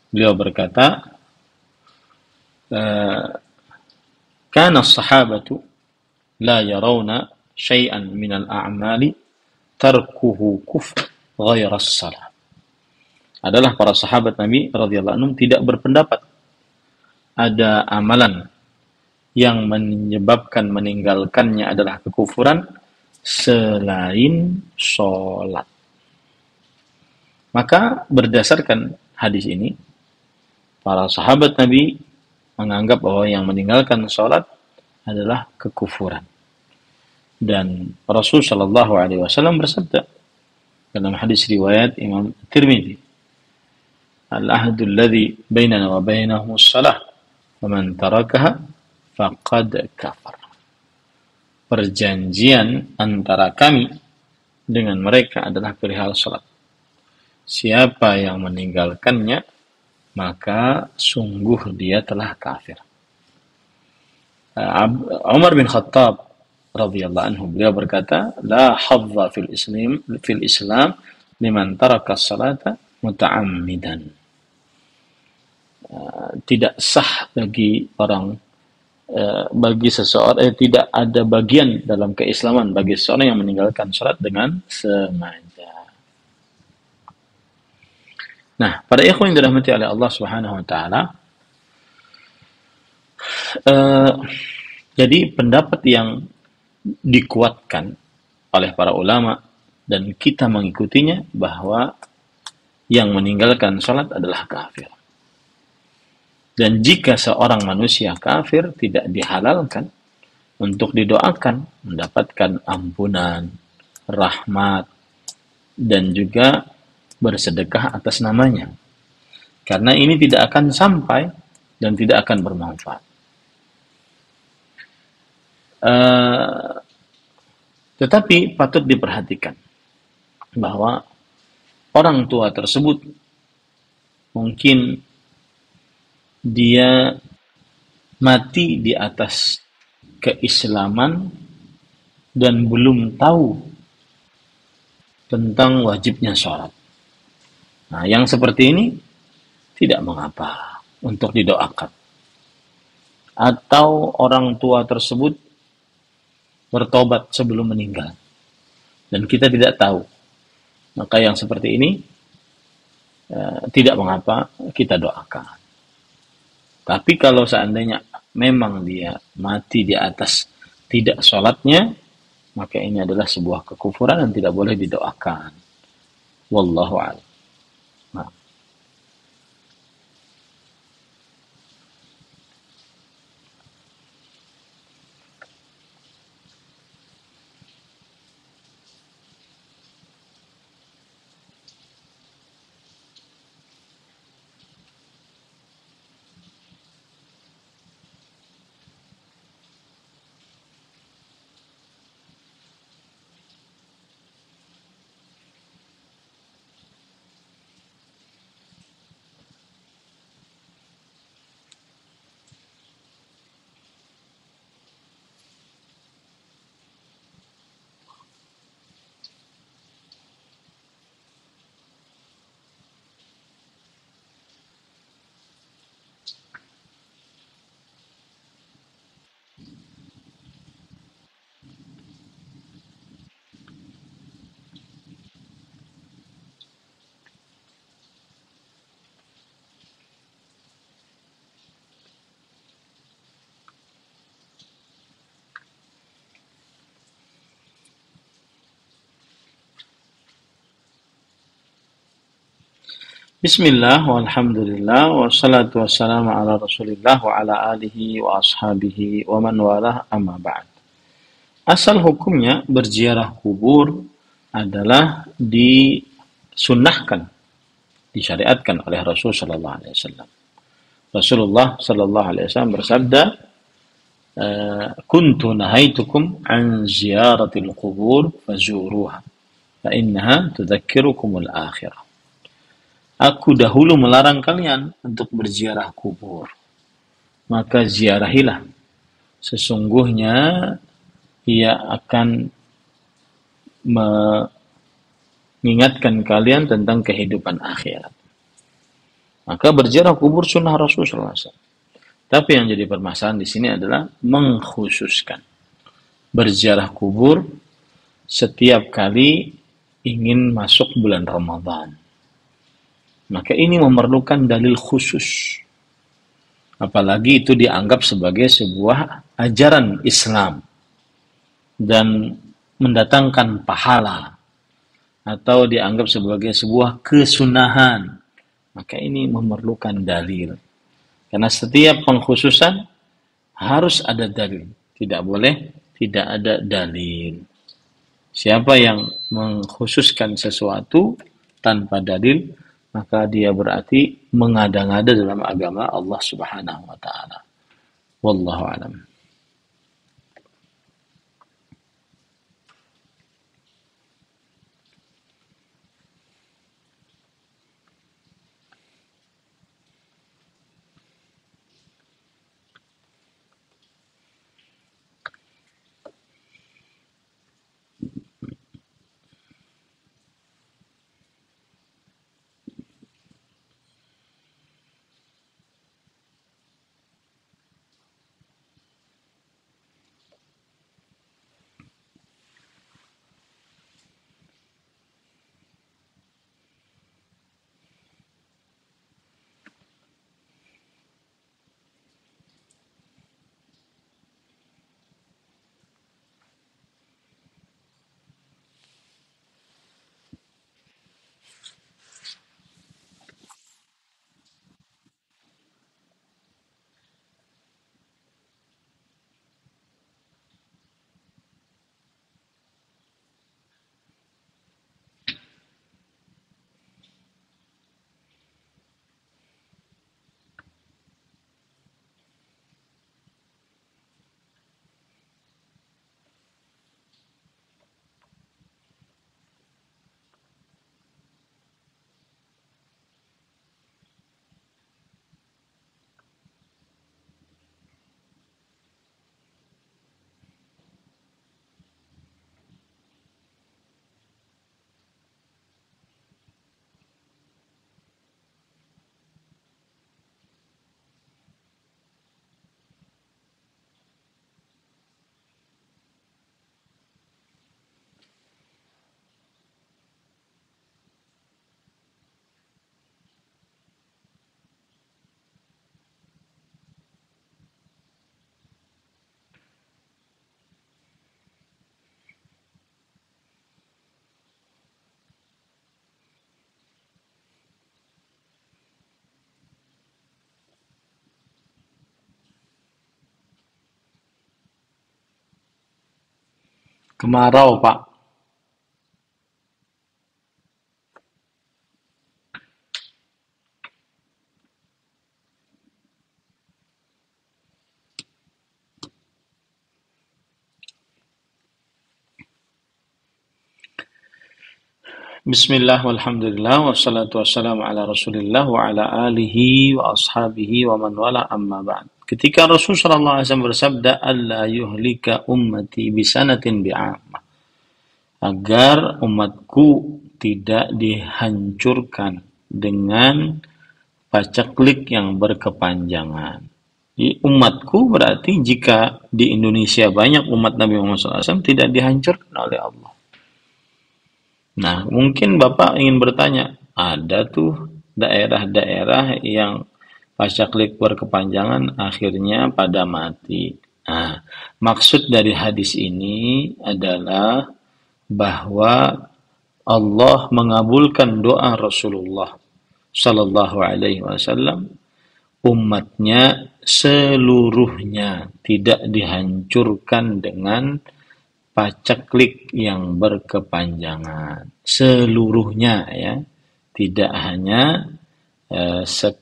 Beliau berkata, kana as-sahabatu la yarawna syai'an min al-a'mali tarkuhu kufr ghaira as-salah. Adalah para sahabat Nabi radhiyallahu anhum tidak berpendapat ada amalan yang menyebabkan meninggalkannya adalah kekufuran selain sholat. Maka berdasarkan hadis ini, para sahabat Nabi menganggap bahwa yang meninggalkan sholat adalah kekufuran. Dan Rasul Shallallahu Alaihi Wasallam bersabda dalam hadis riwayat Imam Tirmidzi, "Al-ahdul ladzi bainana wa bainahum as-salah, wa man tarakaha faqad kafar." Perjanjian antara kami dengan mereka adalah perihal salat. Siapa yang meninggalkannya, maka sungguh dia telah kafir. Umar bin Khattab radhiyallahu anhu, beliau berkata, "La hadza fil Islam liman taraka as-salata muta'ammidan." Tidak sah bagi seseorang, tidak ada bagian dalam keislaman bagi seseorang yang meninggalkan salat dengan sengaja. Nah, para ikhwan yang dirahmati oleh Allah Subhanahu wa taala, jadi pendapat yang dikuatkan oleh para ulama dan kita mengikutinya bahwa yang meninggalkan salat adalah kafir. Dan jika seorang manusia kafir, tidak dihalalkan untuk didoakan mendapatkan ampunan, rahmat, dan juga bersedekah atas namanya. Karena ini tidak akan sampai dan tidak akan bermanfaat. Tetapi patut diperhatikan bahwa orang tua tersebut mungkin dia mati di atas keislaman dan belum tahu tentang wajibnya sholat. Nah, yang seperti ini tidak mengapa untuk didoakan. Atau orang tua tersebut bertobat sebelum meninggal dan kita tidak tahu. Maka yang seperti ini tidak mengapa kita doakan. Tapi kalau seandainya memang dia mati di atas tidak sholatnya, maka ini adalah sebuah kekufuran dan tidak boleh didoakan. Wallahu a'lam. Nah. Bismillah, walhamdulillah, wassalatu wassalamu ala rasulillah wa ala alihi wa ashabihi wa man walah amma ba'd. Asal hukumnya berziarah kubur adalah disunnahkan, disyariatkan oleh Rasul sallallahu alaihi wasallam. Rasulullah sallallahu alaihi wasallam bersabda, "Kuntu nahaitukum an ziyaratil qubur fazuruha, fa innaha tudzakirukumul akhirah." Aku dahulu melarang kalian untuk berziarah kubur. Maka ziarahilah. Sesungguhnya ia akan mengingatkan kalian tentang kehidupan akhirat. Maka berziarah kubur sunnah Rasulullah SAW. Tapi yang jadi permasalahan di sini adalah mengkhususkan berziarah kubur setiap kali ingin masuk bulan Ramadan. Maka ini memerlukan dalil khusus. Apalagi itu dianggap sebagai sebuah ajaran Islam dan mendatangkan pahala atau dianggap sebagai sebuah kesunahan. Maka ini memerlukan dalil. Karena setiap pengkhususan harus ada dalil. Tidak boleh tidak ada dalil. Siapa yang mengkhususkan sesuatu tanpa dalil, maka dia berarti mengada-ngada dalam agama Allah Subhanahu wa taala. Wallahu a'lam. Kemarau, Pak. Bismillah walhamdulillah wassalatu wassalamu ala rasulillah wa ala alihi wa ashabihi wa man wala amma ba'd. Ketika Rasulullah SAW bersabda, "Alla yuhlika ummati bisanatin bi'amah." Agar umatku tidak dihancurkan dengan pacaklik yang berkepanjangan. Umatku berarti jika di Indonesia banyak umat Nabi Muhammad SAW tidak dihancurkan oleh Allah. Nah, mungkin Bapak ingin bertanya, ada tuh daerah-daerah yang pacaklik berkepanjangan akhirnya pada mati. Nah, maksud dari hadis ini adalah bahwa Allah mengabulkan doa Rasulullah Sallallahu Alaihi Wasallam, umatnya seluruhnya tidak dihancurkan dengan pacaklik yang berkepanjangan. Seluruhnya ya, tidak hanya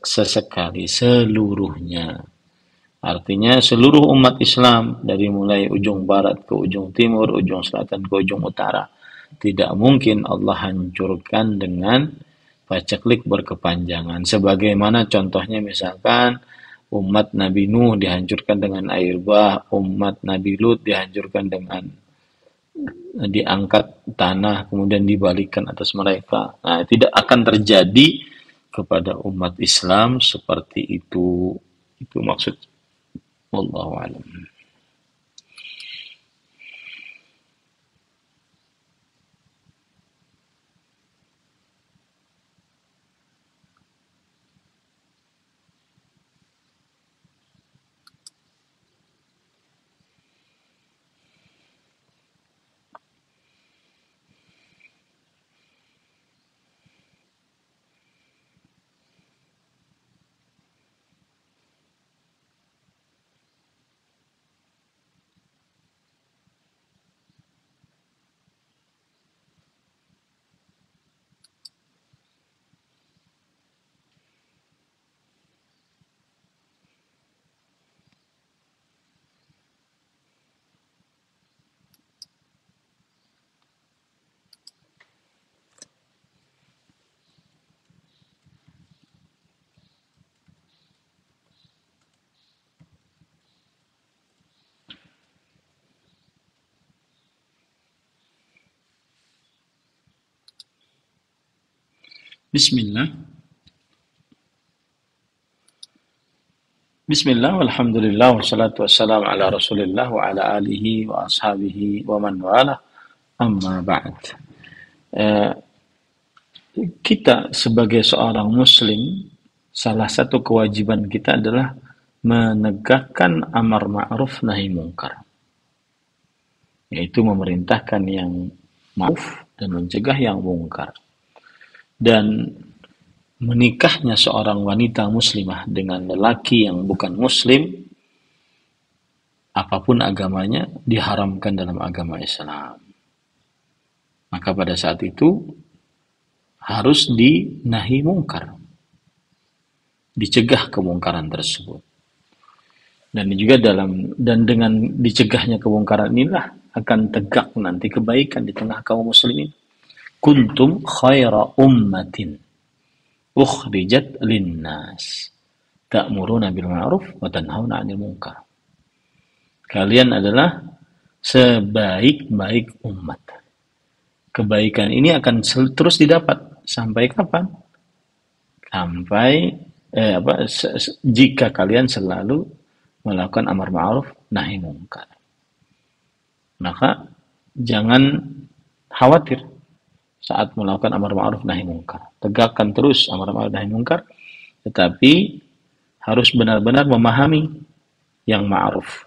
sesekali, seluruhnya. Artinya seluruh umat Islam dari mulai ujung barat ke ujung timur, ujung selatan ke ujung utara. Tidak mungkin Allah hancurkan dengan pacaklik berkepanjangan. Sebagaimana contohnya misalkan umat Nabi Nuh dihancurkan dengan air bah, umat Nabi Lut dihancurkan dengan diangkat tanah kemudian dibalikkan atas mereka. Nah, tidak akan terjadi kepada umat Islam seperti itu. Itu maksud wallahu alam. Bismillah. Bismillah, walhamdulillah, wassalatu wassalamu ala rasulillah wa ala alihi wa ashabihi wa man wala amma ba'd. Eh, Kita sebagai seorang muslim, salah satu kewajiban kita adalah menegakkan amar ma'ruf nahi mungkar. Yaitu memerintahkan yang ma'ruf dan mencegah yang mungkar. Dan menikahnya seorang wanita muslimah dengan lelaki yang bukan muslim, apapun agamanya, diharamkan dalam agama Islam. Maka pada saat itu harus dinahi mungkar, dicegah kemungkaran tersebut. Dan juga dengan dicegahnya kemungkaran inilah akan tegak nanti kebaikan di tengah kaum muslimin. Kuntum khaira ummatin ukhrijat linnas ta'muruna bil ma'ruf wa tanhauna 'anil munkar. Kalian adalah sebaik-baik umat. Kebaikan ini akan terus didapat sampai kapan? Sampai jika kalian selalu melakukan amar ma'ruf nahi munkar. Maka jangan khawatir saat melakukan amar ma'ruf nahi munkar. Tegakkan terus amar ma'ruf nahi munkar, tetapi harus benar-benar memahami yang ma'ruf.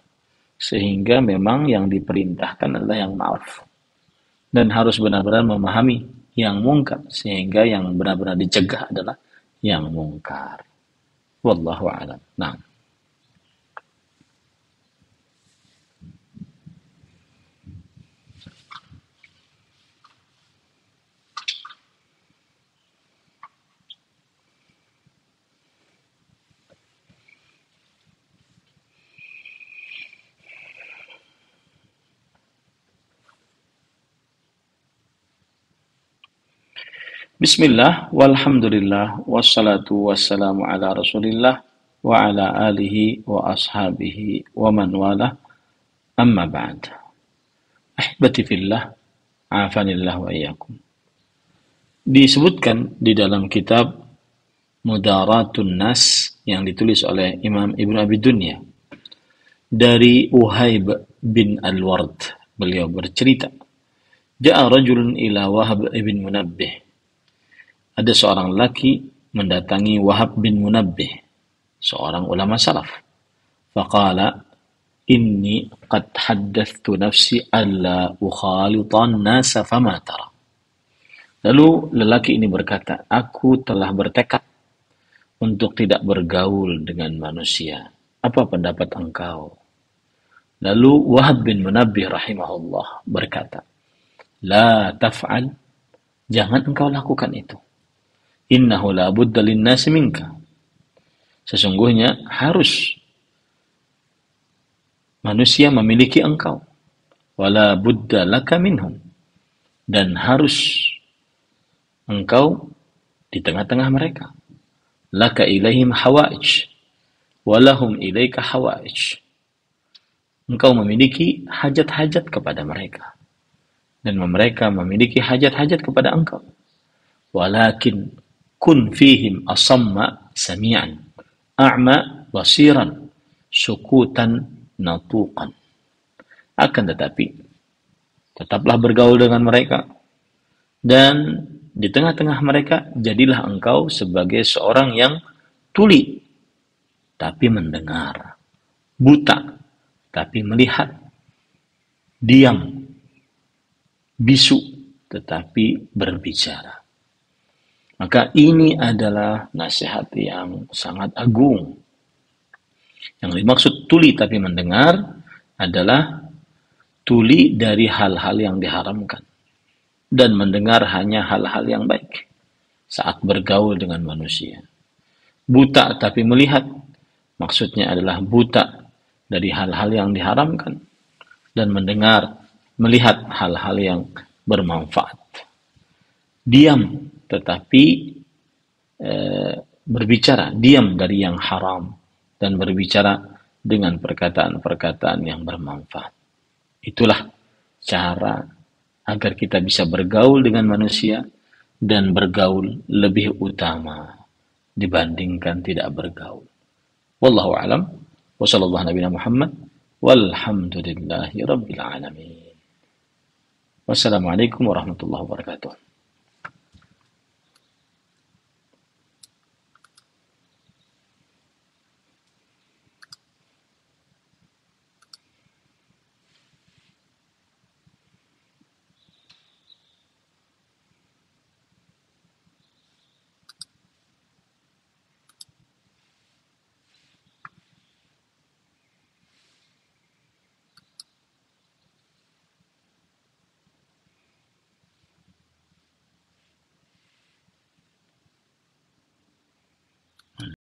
Sehingga memang yang diperintahkan adalah yang ma'ruf. Dan harus benar-benar memahami yang mungkar, sehingga yang benar-benar dicegah adalah yang mungkar. Wallahu a'lam. Nah. Bismillah, walhamdulillah, wassalatu wassalamu ala rasulillah, wa ala alihi wa ashabihi wa man wala, amma ba'd. Ahibati fillah, afanillah wa iyyakum. Disebutkan di dalam kitab Mudaratun Nas yang ditulis oleh Imam Ibn Abi Dunya dari Uhaib bin Al-Ward. Beliau bercerita, Ja'a rajulun ila Wahab ibn Munabbih. Ada seorang laki mendatangi Wahab bin Munabbih, seorang ulama salaf. Faqala, inni qad haddathtu nafsi alla ukhalitan nasa fama tara. Lalu lelaki ini berkata, aku telah bertekad untuk tidak bergaul dengan manusia. Apa pendapat engkau? Lalu Wahab bin Munabbih rahimahullah berkata, la taf'al, jangan engkau lakukan itu. Innahu la budda linnasi minka. Sesungguhnya harus manusia memiliki engkau. Wala budda laka minhum. Dan harus engkau di tengah-tengah mereka. Laka ilaihim hawaij, walahum ilaika hawaij. Engkau memiliki hajat-hajat kepada mereka, dan mereka memiliki hajat-hajat kepada engkau. Walakin kun fihim asamma sami'an, a'ma basiran, sukutan natuqan. Akan tetapi, tetaplah bergaul dengan mereka, dan di tengah-tengah mereka, jadilah engkau sebagai seorang yang tuli, tapi mendengar, buta, tapi melihat, diam, bisu, tetapi berbicara. Maka ini adalah nasihat yang sangat agung. Yang dimaksud tuli tapi mendengar adalah tuli dari hal-hal yang diharamkan, dan mendengar hanya hal-hal yang baik saat bergaul dengan manusia. Buta tapi melihat, maksudnya adalah buta dari hal-hal yang diharamkan, dan mendengar, melihat hal-hal yang bermanfaat. Diam tetapi berbicara, diam dari yang haram, dan berbicara dengan perkataan-perkataan yang bermanfaat. Itulah cara agar kita bisa bergaul dengan manusia, dan bergaul lebih utama dibandingkan tidak bergaul. Wallahu a'lam. Wa sallallahu nabiyana Muhammad walhamdulillahi rabbil alamin. Wassalamualaikum warahmatullahi wabarakatuh.